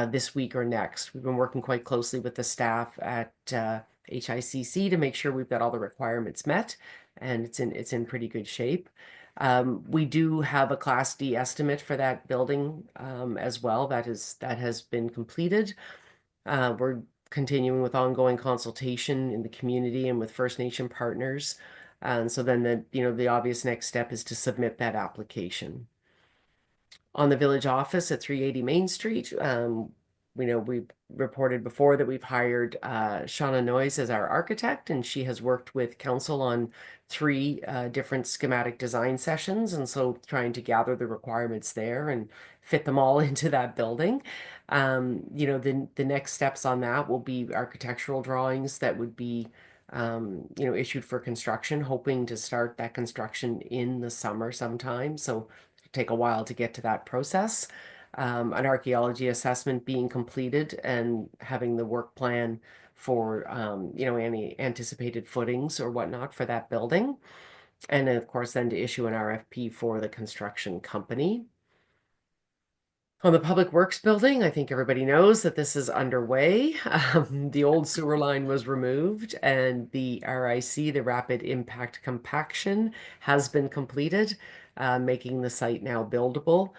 this week or next. We've been working quite closely with the staff at HICC to make sure we've got all the requirements met, and it's in pretty good shape. We do have a Class D estimate for that building as well. That has been completed. We're continuing with ongoing consultation in the community and with First Nation partners. And so then the obvious next step is to submit that application. On the village office at 380 Main Street, we've reported before that we've hired Shauna Noyes as our architect, and she has worked with council on 3 different schematic design sessions, and so trying to gather the requirements there and fit them all into that building. The next steps on that will be architectural drawings that would be issued for construction, hoping to start that construction in the summer sometime. So it'll take a while to get to that process. An archaeology assessment being completed and having the work plan for any anticipated footings or whatnot for that building. And of course then to issue an RFP for the construction company. On the Public Works building, I think everybody knows that this is underway. The old sewer line was removed, and the RIC, the Rapid Impact Compaction, has been completed, making the site now buildable.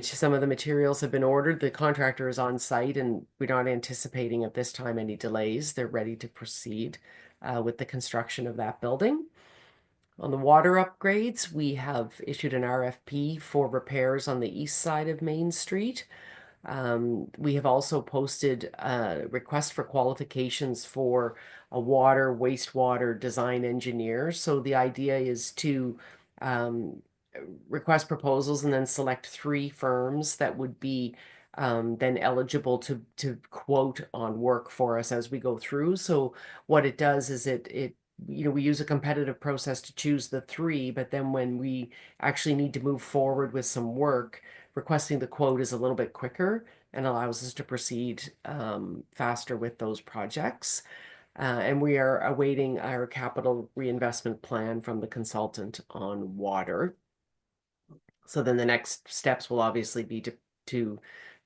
Some of the materials have been ordered. The contractor is on site, and we're not anticipating at this time any delays. They're ready to proceed with the construction of that building. On the water upgrades, we have issued an RFP for repairs on the east side of Main Street. We have also posted a request for qualifications for a water wastewater design engineer. So the idea is to request proposals and then select 3 firms that would be then eligible to quote on work for us as we go through. So what it does is we use a competitive process to choose the 3, but then when we actually need to move forward with some work, requesting the quote is a little bit quicker and allows us to proceed faster with those projects. And we are awaiting our capital reinvestment plan from the consultant on water. So then the next steps will obviously be to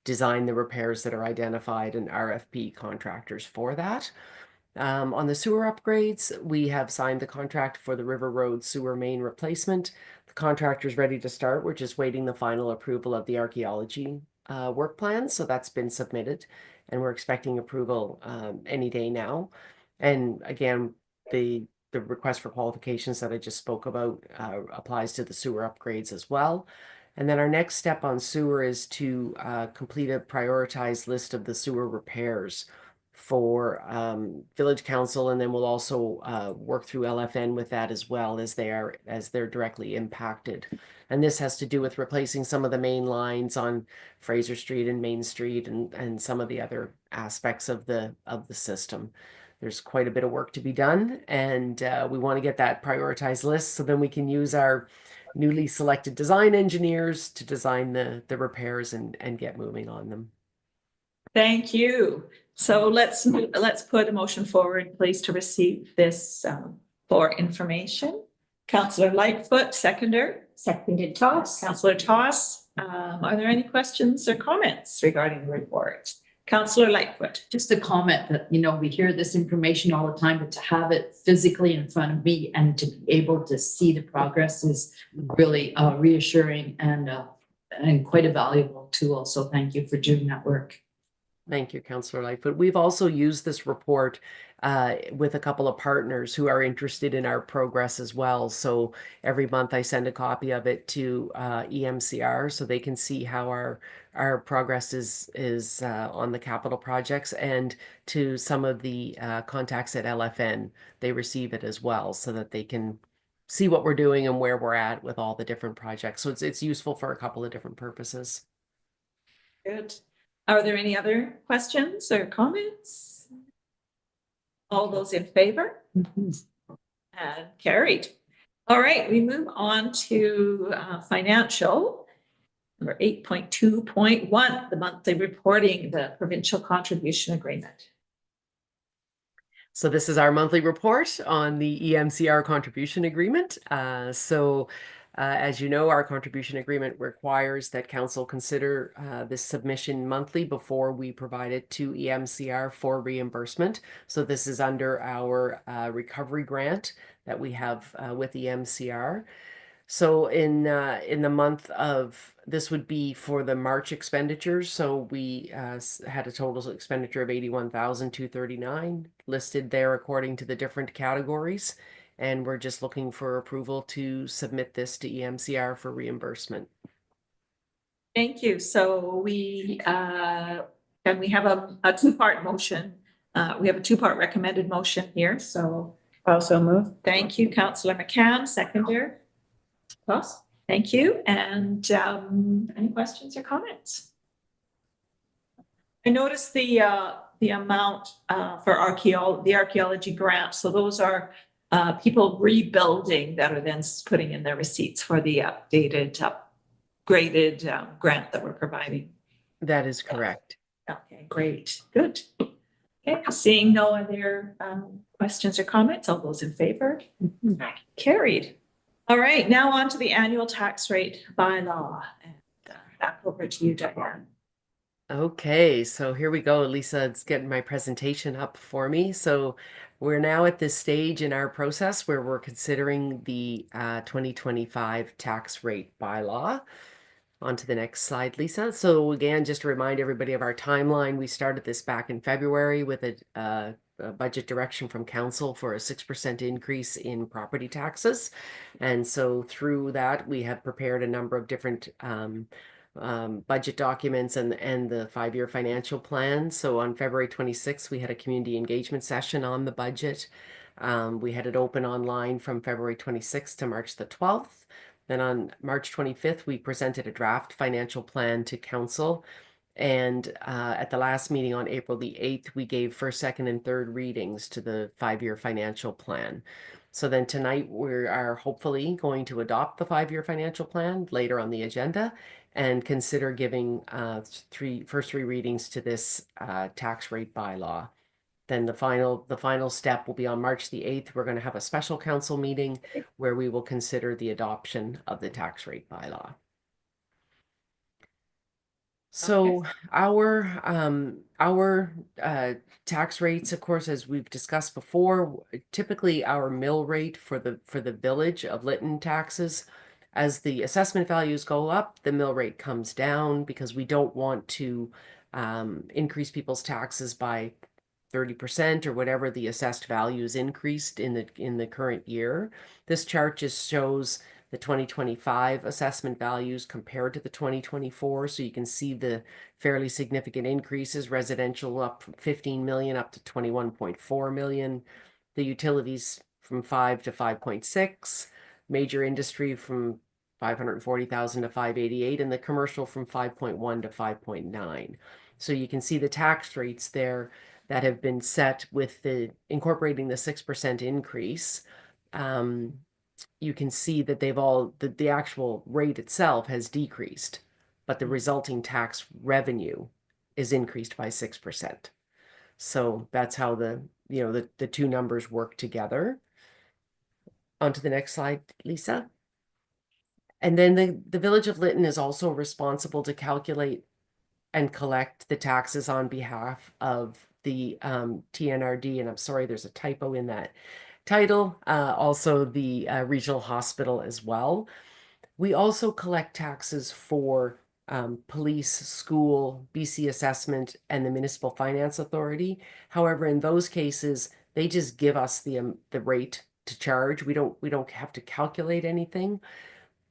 design the repairs that are identified and RFP contractors for that. On the sewer upgrades, we have signed the contract for the River Road sewer main replacement. The contractor's ready to start. We're just waiting the final approval of the archaeology work plan. So that's been submitted and we're expecting approval any day now. And again, the request for qualifications that I just spoke about applies to the sewer upgrades as well. And then our next step on sewer is to complete a prioritized list of the sewer repairs for village council, and then we'll also work through LFN with that as well as they're directly impacted. And this has to do with replacing some of the main lines on Fraser Street and Main Street and some of the other aspects of the system. There's quite a bit of work to be done, and we want to get that prioritized list so then we can use our newly selected design engineers to design the repairs and get moving on them. Thank you. So let's put a motion forward, please, to receive this for information. Councillor Lightfoot, seconder. Seconded Toss. Councillor Toss, are there any questions or comments regarding the report? Councillor Lightfoot. Just a comment that, you know, we hear this information all the time, but to have it physically in front of me and to be able to see the progress is really reassuring and quite a valuable tool. So thank you for doing that work. Thank you, Councillor Lightfoot. We've also used this report with a couple of partners who are interested in our progress as well. So every month I send a copy of it to EMCR so they can see how our progress is on the capital projects, and to some of the contacts at LFN. They receive it as well so that they can see what we're doing and where we're at with all the different projects. So it's useful for a couple of different purposes. Good. Are there any other questions or comments? All those in favor? And carried. All right, we move on to financial. Number 8.2.1, the monthly reporting, the provincial contribution agreement. So this is our monthly report on the EMCR contribution agreement. As you know, our contribution agreement requires that council consider this submission monthly before we provide it to EMCR for reimbursement. So this is under our recovery grant that we have with EMCR. So in the month of, this would be for the March expenditures. So we had a total expenditure of 81,239 listed there according to the different categories. And we're just looking for approval to submit this to EMCR for reimbursement. Thank you. So we have a two-part motion. We have a two-part recommended motion here. So Also move. thank you, Councillor McCann, seconder. Toss. Thank you. And any questions or comments? I noticed the amount for the archaeology grant. So those are people rebuilding that are then putting in their receipts for the updated, upgraded grant that we're providing. That is correct. Okay, great. Good. Okay, seeing no other questions or comments, all those in favor? Carried. All right, now on to the annual tax rate bylaw. And back over to you, Diane. Okay, so here we go. Lisa's getting my presentation up for me. So we're now at this stage in our process where we're considering the 2025 tax rate bylaw. On to the next slide, Lisa. So again, just to remind everybody of our timeline, we started this back in February with a budget direction from council for a 6% increase in property taxes. And so through that, we have prepared a number of different budget documents and the 5-year financial plan. So on February 26th, we had a community engagement session on the budget. We had it open online from February 26th to March the 12th. Then on March 25th, we presented a draft financial plan to council. And at the last meeting on April the 8th, we gave first, second, and third readings to the 5-year financial plan. So then tonight we are hopefully going to adopt the 5-year financial plan later on the agenda and consider giving first three readings to this tax rate bylaw. Then the final step will be on March the 8th. We're going to have a special council meeting where we will consider the adoption of the tax rate bylaw. So our tax rates, of course, as we've discussed before, typically our mill rate for the village of Lytton taxes, as the assessment values go up, the mill rate comes down because we don't want to increase people's taxes by 30% or whatever the assessed value is increased in the current year. This chart just shows the 2025 assessment values compared to the 2024. So you can see the fairly significant increases, residential up from 15 million up to 21.4 million, the utilities from 5 to 5.6, major industry from 540,000 to 588, and the commercial from 5.1 to 5.9. So you can see the tax rates there that have been set with the incorporating the 6% increase. You can see that the actual rate itself has decreased, but the resulting tax revenue is increased by 6%. So that's how the two numbers work together. On to the next slide, Lisa. And then the Village of Lytton is also responsible to calculate and collect the taxes on behalf of the TNRD. And I'm sorry, there's a typo in that title, also the regional hospital as well. We also collect taxes for police, school, BC assessment, and the Municipal Finance Authority. However, in those cases, they just give us the rate to charge. We don't have to calculate anything.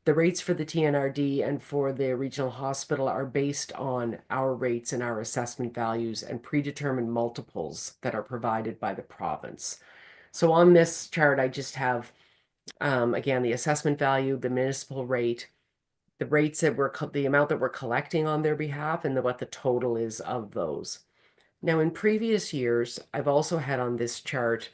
The rates for the TNRD and for the regional hospital are based on our rates and our assessment values and predetermined multiples that are provided by the province. So on this chart, I just have, again, the assessment value, the municipal rate, the rates that the amount that we're collecting on their behalf, and what the total is of those. Now, in previous years, I've also had on this chart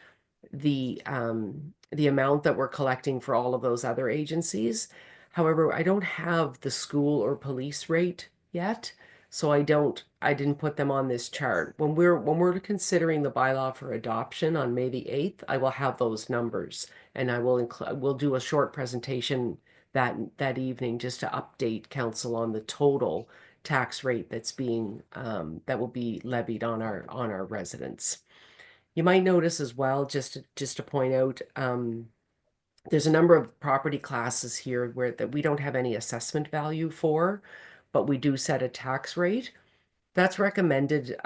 the amount that we're collecting for all of those other agencies. However, I don't have the school or police rate yet, so I didn't put them on this chart. When we're considering the bylaw for adoption on May the 8th, I will have those numbers, and we'll do a short presentation that evening just to update council on the total tax rate that's being that will be levied on our residents. You might notice as well, just to point out, there's a number of property classes here that we don't have any assessment value for, but we do set a tax rate. That's recommended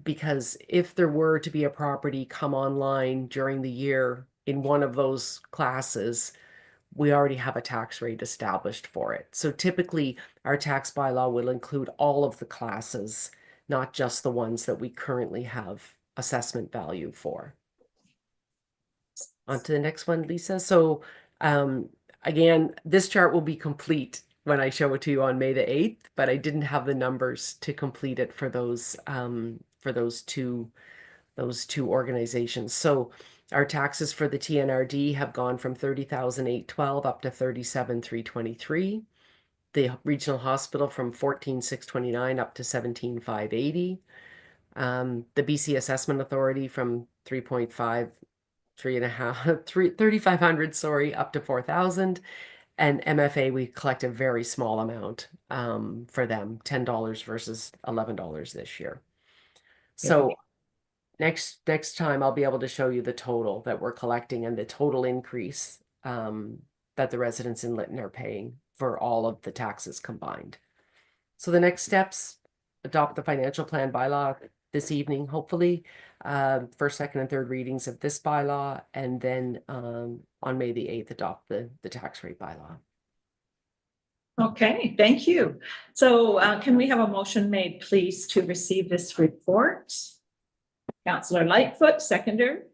because if there were to be a property come online during the year in one of those classes, we already have a tax rate established for it. So typically our tax bylaw will include all of the classes, not just the ones that we currently have assessment value for. On to the next one, Lisa. So again, this chart will be complete when I show it to you on May the 8th, but I didn't have the numbers to complete it for those two organizations. So our taxes for the TNRD have gone from 30,812 up to 37,323. The regional hospital from 14,629 up to 17,580. The BC Assessment Authority from 3,500, sorry, up to 4,000. And MFA, we collect a very small amount for them, $10 versus $11 this year. So next time I'll be able to show you the total that we're collecting and the total increase that the residents in Lytton are paying for all of the taxes combined. So the next steps, adopt the financial plan bylaw this evening, hopefully, first, second, and third readings of this bylaw, and then on May the 8th, adopt the tax rate bylaw. Okay, thank you. So can we have a motion made, please, to receive this report? Councillor Lightfoot, seconder.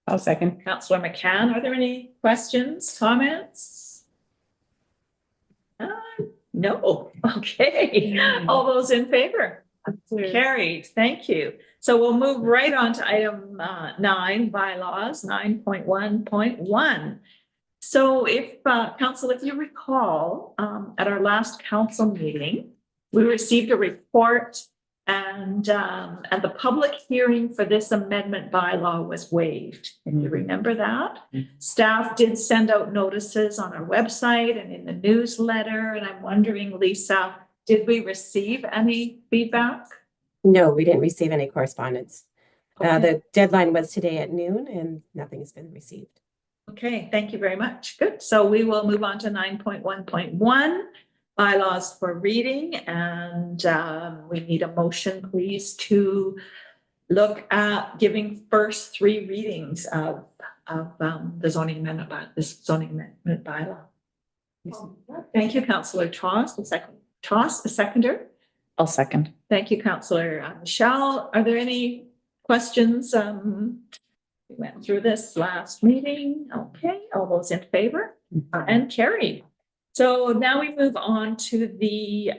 I'll second. Councillor McCann, are there any questions, comments? No. Okay. All those in favor? Carried. Thank you. So we'll move right on to item 9, bylaws 9.1.1. So if council, if you recall, at our last council meeting, we received a report and the public hearing for this amendment bylaw was waived. Can you remember that? Staff did send out notices on our website and in the newsletter. And I'm wondering, Lisa, Did we receive any feedback? No, we didn't receive any correspondence. Okay. The deadline was today at noon and nothing has been received. Okay, thank you very much. Good. So we will move on to 9.1.1, bylaws for reading. And we need a motion, please, to look at giving first 3 readings of the zoning amendment, this zoning amendment bylaw. Thank you, Councillor Toss. A seconder. I'll second. Thank you, Councillor Michelle. Are there any questions? We went through this last meeting. Okay, all those in favor and carried. So now we move on to the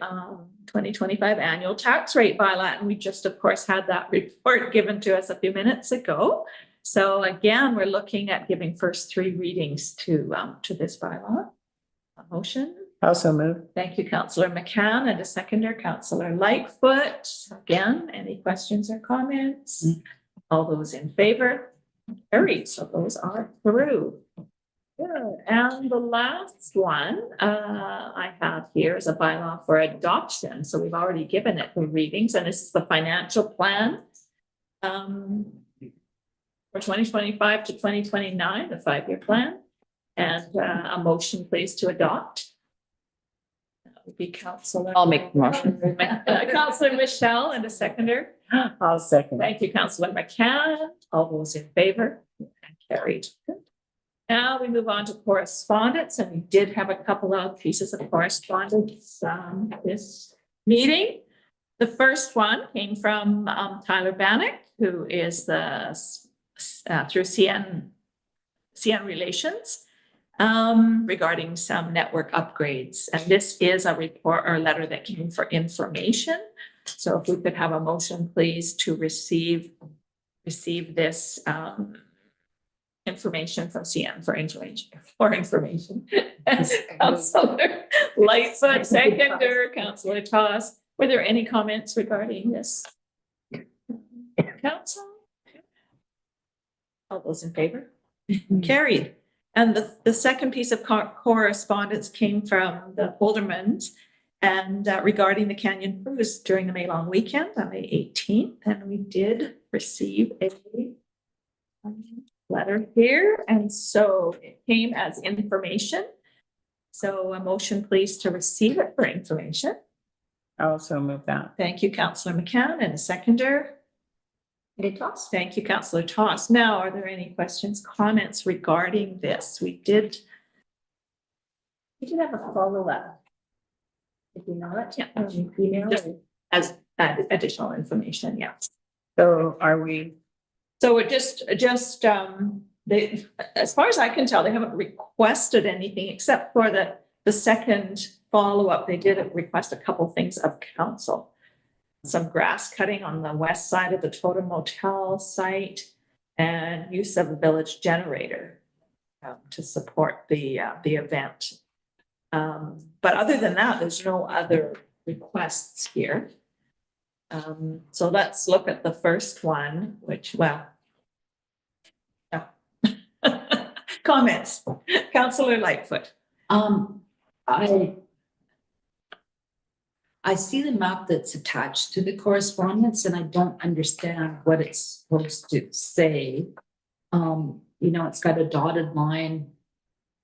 2025 annual tax rate bylaw. And we just, of course, had that report given to us a few minutes ago. So again, we're looking at giving first 3 readings to this bylaw. A motion. Also move. Thank you, Councillor McCann, and a seconder, Councillor Lightfoot. Again, any questions or comments? All those in favor? Carried, so those are through. Good. And the last one I have here is a bylaw for adoption. So we've already given it the readings, and this is the financial plan for 2025 to 2029, the 5-year plan. And a motion, please, to adopt. That would be Councillor. I'll make the motion. Councillor Michelle, and a seconder. I'll second. Thank you, Councillor McCann. All those in favor? Carried. Now we move on to correspondence, and we did have a couple of pieces of correspondence this meeting. The first one came from Tyler Bannock, who is the through CN Relations regarding some network upgrades. And this is a report or letter that came for information. So if we could have a motion, please, to receive this information from CN for information. Councillor Lightfoot, seconder, Councillor Toss. Were there any comments regarding this? Council? All those in favor? Carried. And the second piece of correspondence came from the Holdermans and regarding the Canyon Cruise during the May long weekend on May 18th. And we did receive a letter here. And so it came as information. So a motion, please, to receive it for information. I also move that. Thank you, Councillor McCann, and a seconder. Toss. Thank you, Councillor Toss. Now, are there any questions, comments regarding this? We did have a follow-up. Did you know that? Yeah. Email as additional information. Yeah. So are we? So we're just they, as far as I can tell, they haven't requested anything except for the second follow-up. They did request a couple things of council. Some grass cutting on the west side of the Totem Motel site and use of a village generator to support the event. But other than that, there's no other requests here. So let's look at the first one, which, well, comments, Councillor Lightfoot. I see the map that's attached to the correspondence and I don't understand what it's supposed to say. It's got a dotted line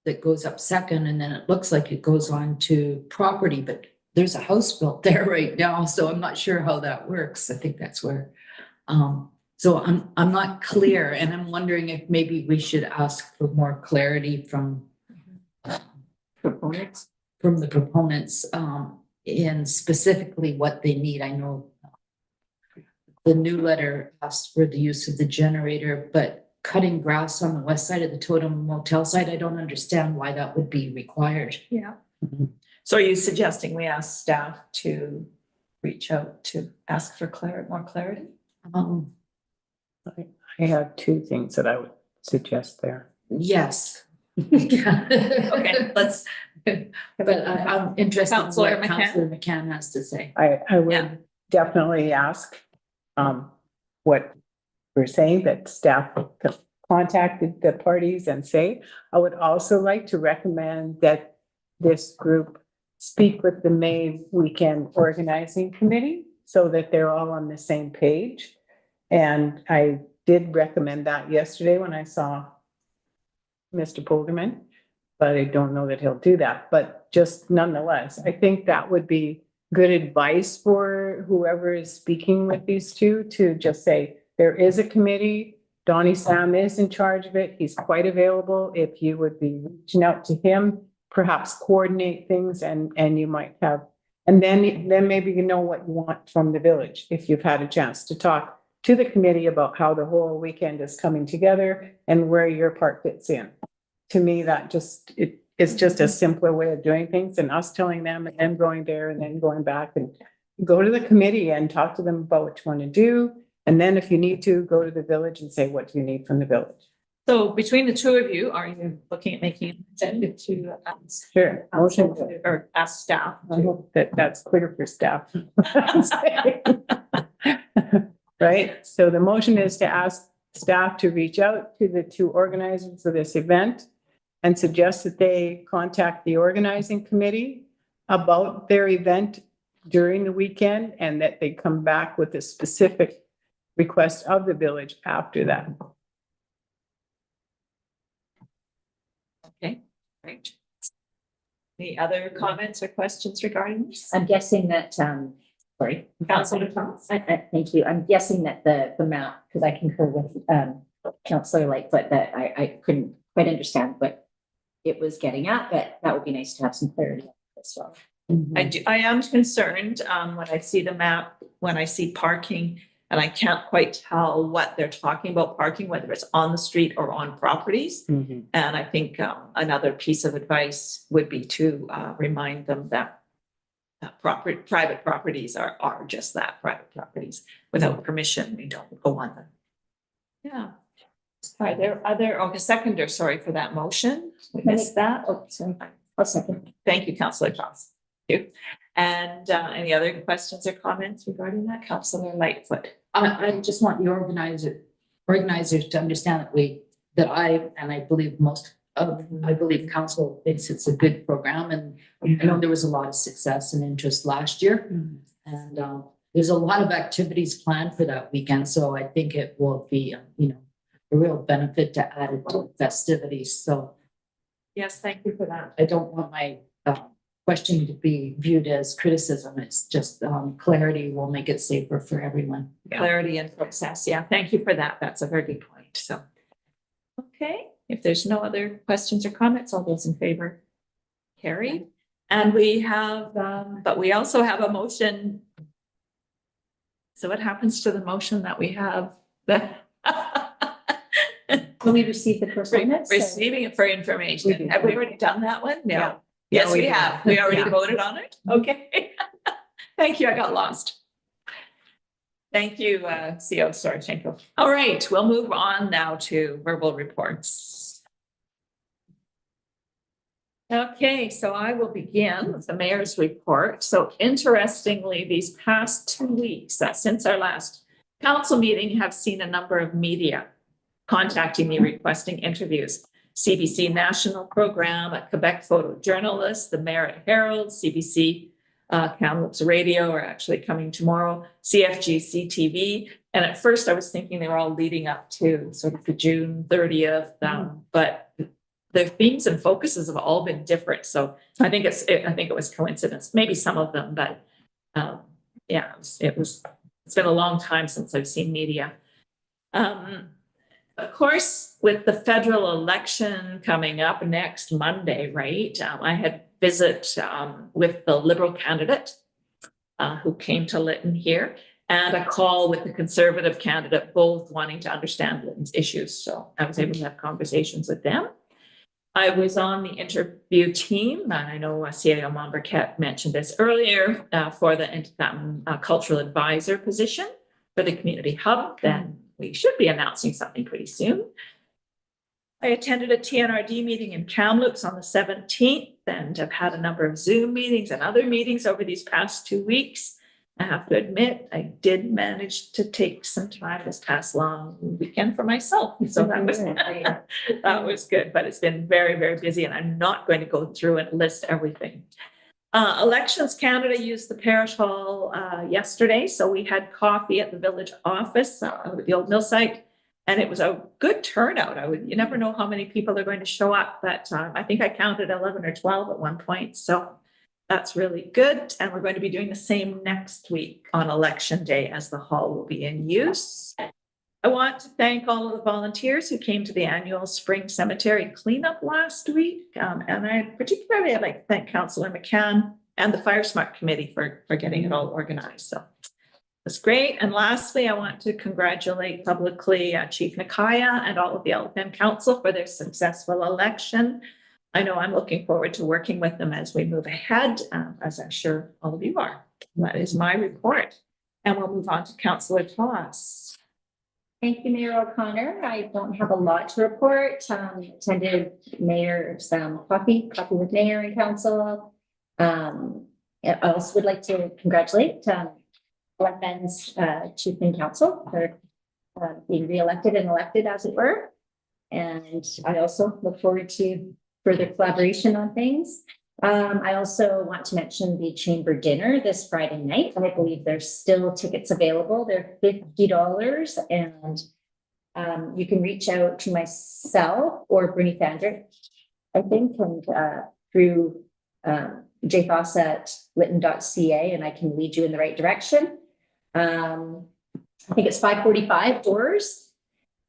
that goes up second and then it looks like it goes on to property, but there's a house built there right now. So I'm not sure how that works. I think that's where, so I'm not clear and I'm wondering if maybe we should ask for more clarity from the proponents. In specifically what they need. I know the new letter asked for the use of the generator, but cutting grass on the west side of the Totem Motel site, I don't understand why that would be required. Yeah. So are you suggesting we ask staff to reach out to ask for more clarity? I have 2 things that I would suggest there. Yes. Okay, let's. But I'm interested in Councillor what Councillor McCann has to say. I would Yeah. definitely ask what we're saying, that staff contacted the parties and say. I would also like to recommend that this group speak with the May weekend organizing committee so that they're all on the same page. And I did recommend that yesterday when I saw Mr. Polderman, but I don't know that he'll do that. But just nonetheless, I think that would be good advice for whoever is speaking with these two to just say, there is a committee. Donnie Sam is in charge of it. He's quite available. If you would be reaching out to him, perhaps coordinate things and you might have, and then maybe you know what you want from the village. If you've had a chance to talk to the committee about how the whole weekend is coming together and where your part fits in. To me, that it's just a simpler way of doing things than us telling them and then going there and then going back and go to the committee and talk to them about what you want to do. And then if you need to, go to the village and say, what do you need from the village? So between the two of you, are you looking at making an agenda to Sure. Motion. or ask staff? I hope that that's clear for staff. Right? So the motion is to ask staff to reach out to the two organizers of this event and suggest that they contact the organizing committee about their event during the weekend and that they come back with a specific request of the village after that. Okay, great. Any other comments or questions regarding this? I'm guessing that, sorry. Councillor Thomas? Thank you. I'm guessing that the amount, because I concur with, Councillor Lightfoot, that I couldn't quite understand what it was getting at, but that would be nice to have some clarity as well. I am concerned, when I see the map, when I see parking, and I can't quite tell what they're talking about parking, whether it's on the street or on properties. Mhm. And I think another piece of advice would be to remind them that private properties are just that, private properties. Without permission, we don't go on them. Yeah. Are there other, okay, seconder, sorry for that motion. We missed that. Oh, sorry. I'll second. Thank you, Councillor Thomas. Thank you. And any other questions or comments regarding that? Councillor Lightfoot. I just want the organizers to understand that I believe most of, I believe council thinks it's a good program, and I know there was a lot of success and interest last year. And there's a lot of activities planned for that weekend, so I think it will be, a real benefit to add it to festivities. So Yes, thank you for that. I don't want my question to be viewed as criticism. It's just clarity will make it safer for everyone. Clarity and process. Yeah, thank you for that. That's a very good point. So, okay, if there's no other questions or comments, all those in favor carry. And we have, but we also have a motion. So what happens to the motion that we have? Will we receive the correspondence? Receiving it for information. Have we already done that one? No. Yeah. Yes, Yeah, we we have. did. We already Yeah. voted on it? Okay. Thank you. I got lost. Thank you, CO Sorchenko. All right, we'll move on now to verbal reports. Okay, so I will begin with the mayor's report. So interestingly, these past 2 weeks, since our last council meeting, have seen a number of media contacting me requesting interviews. CBC National Program, a Quebec photojournalist, the Merritt Herald, CBC Kamloops Radio are actually coming tomorrow, CFG CTV. And at first I was thinking they were all leading up to sort of the June 30th, but the themes and focuses have all been different. So I think it was coincidence, maybe some of them, but yeah, it's been a long time since I've seen media. Of course, with the federal election coming up next Monday, right? I had visit with the Liberal candidate who came to Lytton here, and a call with the Conservative candidate, both wanting to understand Lytton's issues. So I was able to have conversations with them. I was on the interview team, and I know CAO Monberquette mentioned this earlier, for the cultural advisor position for the community hub. Then we should be announcing something pretty soon. I attended a TNRD meeting in Kamloops on the 17th and have had a number of Zoom meetings and other meetings over these past 2 weeks. I have to admit, I did manage to take some time this past long weekend for myself. So that was good, but it's been very, very busy, and I'm not going to go through and list everything. Elections Canada used the parish hall yesterday, so we had coffee at the village office at the old mill site, and it was a good turnout. You never know how many people are going to show up, but I think I counted 11 or 12 at one point, so that's really good. And we're going to be doing the same next week on election day, as the hall will be in use. I want to thank all of the volunteers who came to the annual spring cemetery cleanup last week. And I'd like to thank Councillor McCann and the Fire Smart Committee for getting it all organized. So that's great. And lastly, I want to congratulate publicly Chief Nakaya and all of the LFM Council for their successful election. I know I'm looking forward to working with them as we move ahead, as I'm sure all of you are. That is my report. And we'll move on to Councillor Toss. Thank you, Mayor O'Connor. I don't have a lot to report. Attended Mayor's coffee with Mayor and Council. I also would like to congratulate LFN's Chief and Council for being re-elected and elected, as it were. And I also look forward to further collaboration on things. I also want to mention the chamber dinner this Friday night. I believe there's still tickets available. They're $50, and you can reach out to myself or Bernie Fandrick, I think, and through jfoss at lytton.ca, and I can lead you in the right direction. I think it's 5:45 doors,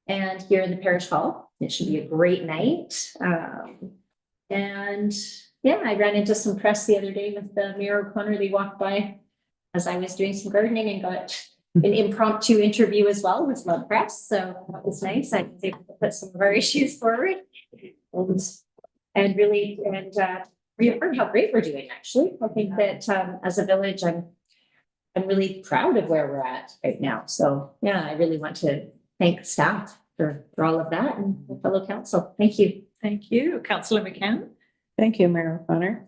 and here in the parish hall. It should be a great night. And yeah, I ran into some press the other day with Mayor O'Connor. They walked by as I was doing some gardening and got an impromptu interview as well with some press. So that was nice. I was able to put some of our issues forward and really reaffirm how great we're doing. Actually, I think that as a village, I'm really proud of where we're at right now. So yeah, I really want to thank staff for all of that and the fellow council. Thank you. Thank you, Councillor McCann. Thank you, Mayor O'Connor.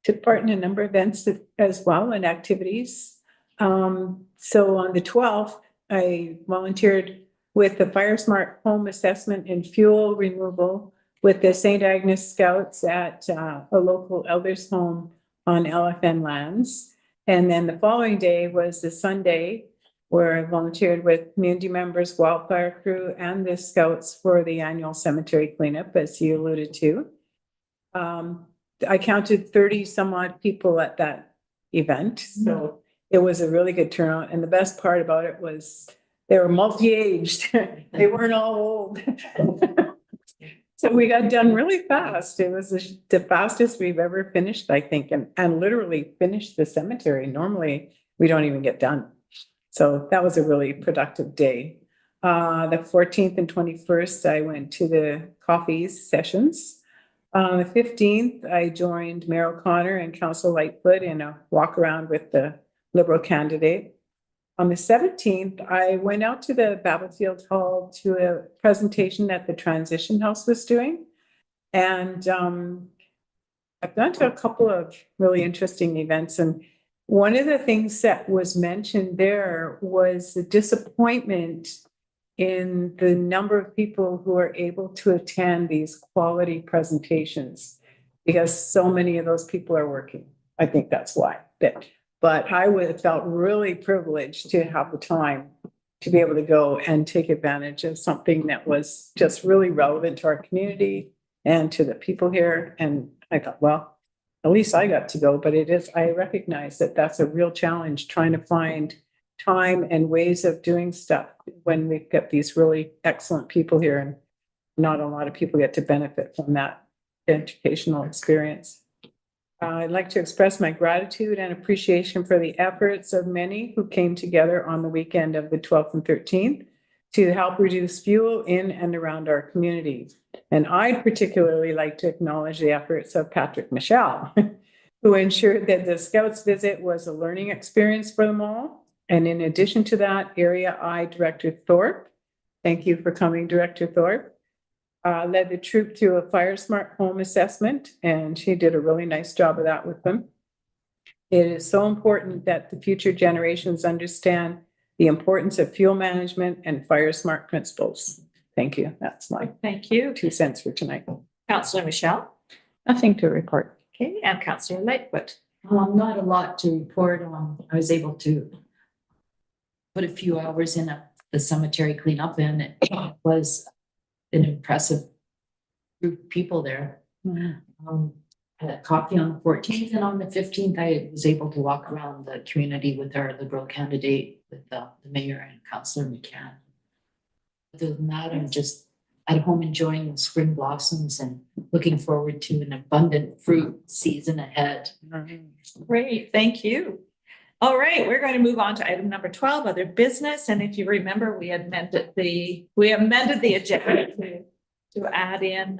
Took part in a number of events as well and activities. So on the 12th, I volunteered with the Fire Smart home assessment and fuel removal with the St. Agnes Scouts at a local elders home on LFN lands. And then the following day was the Sunday, where I volunteered with community members, wildfire crew, and the Scouts for the annual cemetery cleanup, as you alluded to. I counted 30 some odd people at that event. So it was a really good turnout. And the best part about it was they were multi-aged. They weren't all old. So we got done really fast. It was the fastest we've ever finished, I think, and literally finished the cemetery. Normally, we don't even get done. So that was a really productive day. The 14th and 21st, I went to the coffee sessions. On the 15th, I joined Mayor O'Connor and Councillor Lightfoot in a walk around with the Liberal candidate. On the 17th, I went out to the Battlefield Hall to a presentation that the Transition House was doing. And I've gone to a couple of really interesting events. And one of the things that was mentioned there was the disappointment in the number of people who are able to attend these quality presentations, because so many of those people are working. I think that's why. But I would have felt really privileged to have the time to be able to go and take advantage of something that was just really relevant to our community and to the people here. And I thought, well, at least I got to go, but I recognize that that's a real challenge, trying to find time and ways of doing stuff when we've got these really excellent people here, and not a lot of people get to benefit from that educational experience. I'd like to express my gratitude and appreciation for the efforts of many who came together on the weekend of the 12th and 13th to help reduce fuel in and around our community. And I'd particularly like to acknowledge the efforts of Patrick Michelle, who ensured that the Scouts visit was a learning experience for them all. And in addition to that, Area I Director Thorpe, thank you for coming, Director Thorpe, led the troop through a Fire Smart home assessment, and she did a really nice job of that with them. It is so important that the future generations understand the importance of fuel management and Fire Smart principles. Thank you. That's my Thank you. 2 cents for tonight. Councillor Michelle. Nothing to report. Okay, and Councillor Lightfoot. Not a lot to report on. I was able to put a few hours in the cemetery cleanup, and it was an impressive group of people there. I had coffee on the 14th, and on the 15th, I was able to walk around the community with our Liberal candidate, with the mayor and Councillor McCann. Other than that, I'm just at home enjoying the spring blossoms and looking forward to an abundant fruit season ahead. Great, thank you. All right, we're going to move on to item number 12, other business. And if you remember, we amended the agenda to add in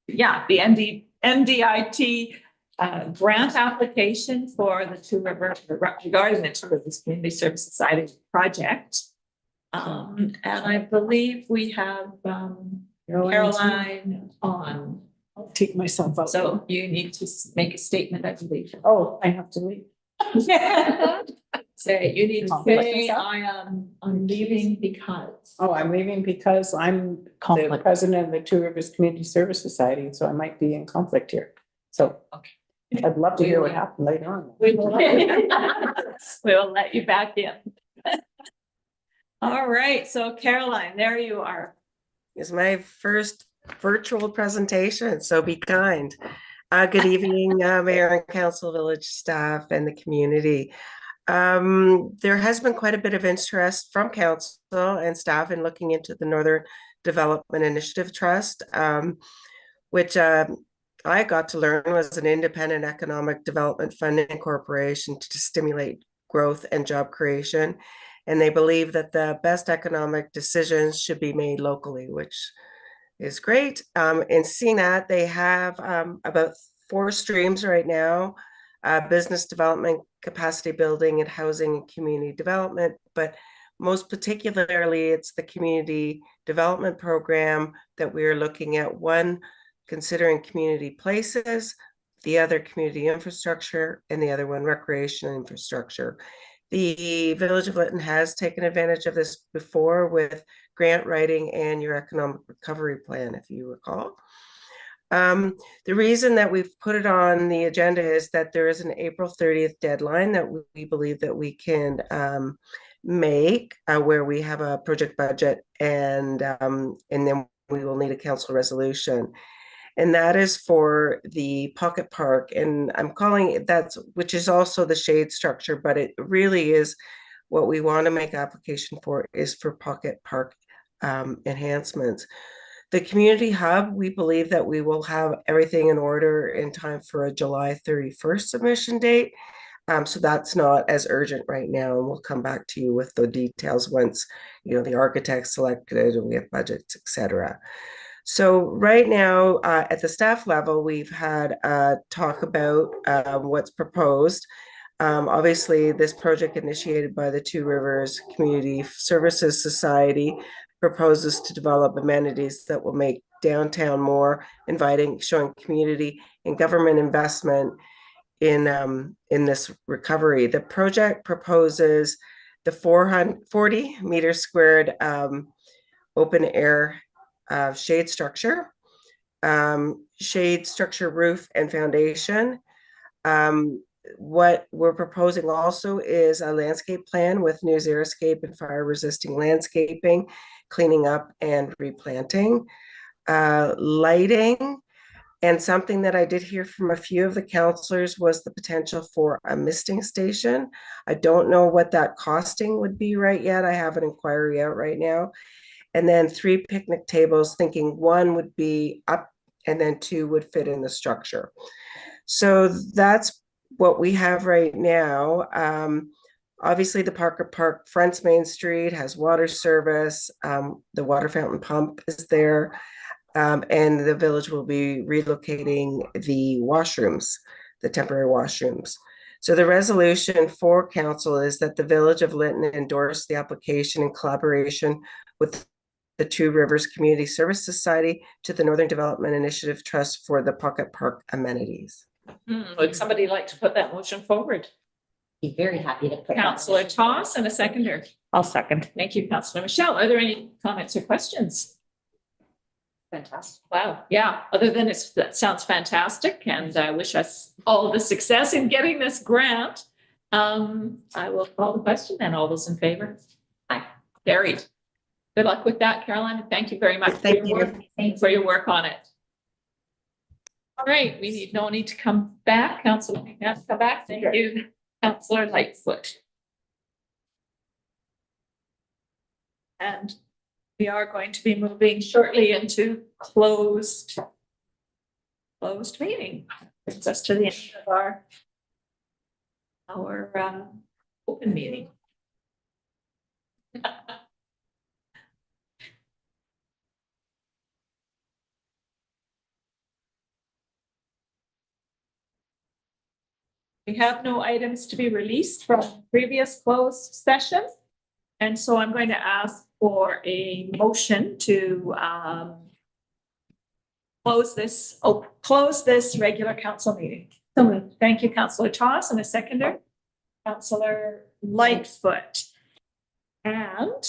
the NDIT grant application for the Two Rivers, regarding the Two Rivers Community Service Society project. And I believe we have Caroline on. I'll take myself out. So you need to make a statement, I believe. Oh, I have to leave. Say, you need to say, I'm leaving because. Oh, I'm leaving because I'm the Conflict. president of the Two Rivers Community Service Society, so I might be in conflict here. So Okay. I'd love to hear what happened later on. We will let you back in. All right, so Caroline, there you are. It's my first virtual presentation, so be kind. Good evening, Mayor and Council, village staff, and the community. There has been quite a bit of interest from council and staff in looking into the Northern Development Initiative Trust, which I got to learn was an independent economic development funding corporation to stimulate growth and job creation. And they believe that the best economic decisions should be made locally, which is great. In seeing that, they have about 4 streams right now: business development, capacity building, and housing and community development. But most particularly, it's the community development program that we are looking at. One, considering community places, the other community infrastructure, and the other one recreation infrastructure. The Village of Lytton has taken advantage of this before with grant writing and your economic recovery plan, if you recall. The reason that we've put it on the agenda is that there is an April 30th deadline that we believe that we can make, where we have a project budget, and then we will need a council resolution. And that is for the Pocket Park, and I'm calling it that, which is also the shade structure, but it really is what we want to make application for is for Pocket Park enhancements. The community hub, we believe that we will have everything in order in time for a July 31st submission date. So that's not as urgent right now, and we'll come back to you with the details once, the architect's selected and we have budgets, etc. So right now, at the staff level, we've had talk about what's proposed. Obviously, this project initiated by the Two Rivers Community Services Society proposes to develop amenities that will make downtown more inviting, showing community and government investment in this recovery. The project proposes the 440 meter squared open air shade structure roof and foundation. What we're proposing also is a landscape plan with new xeriscape and fire resisting landscaping, cleaning up and replanting, lighting. And something that I did hear from a few of the councillors was the potential for a misting station. I don't know what that costing would be right yet. I have an inquiry out right now. And then 3 picnic tables, thinking 1 would be up and then 2 would fit in the structure. So that's what we have right now. Obviously, the Parker Park fronts Main Street, has water service. The water fountain pump is there. And the village will be relocating the washrooms, the temporary washrooms. So the resolution for council is that the Village of Lytton endorse the application in collaboration with the Two Rivers Community Service Society to the Northern Development Initiative Trust for the Pocket Park amenities. Would somebody like to put that motion forward? Be very happy to put. Councillor Toss and a seconder. I'll second. Thank you, Councillor Michelle. Are there any comments or questions? Fantastic. Wow, yeah, other than that sounds fantastic, and I wish us all the success in getting this grant. I will call the question and all those in favor. Aye, carried. Good luck with that, Caroline, and thank you very much Thank you. for your work on it. All right, we no need to come back, Councilor, you have to come back, thank you, Councilor Lightfoot. And we are going to be moving shortly into closed meeting. Brings us to the end of our open meeting. We have no items to be released from previous closed session. And so I'm going to ask for a motion to close this regular council meeting. So moved. Thank you, Councillor Toss, and a seconder, Councillor Lightfoot. And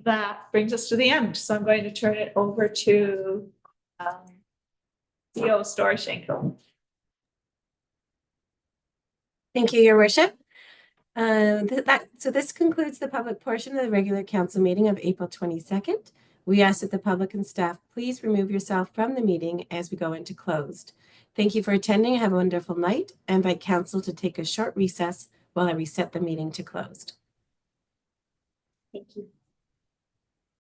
that brings us to the end. So I'm going to turn it over to CEO Storchenko. Thank you, Your Worship. So this concludes the public portion of the regular council meeting of April 22nd. We ask that the public and staff please remove yourself from the meeting as we go into closed. Thank you for attending. Have a wonderful night. I invite council to take a short recess while I reset the meeting to closed. Thank you.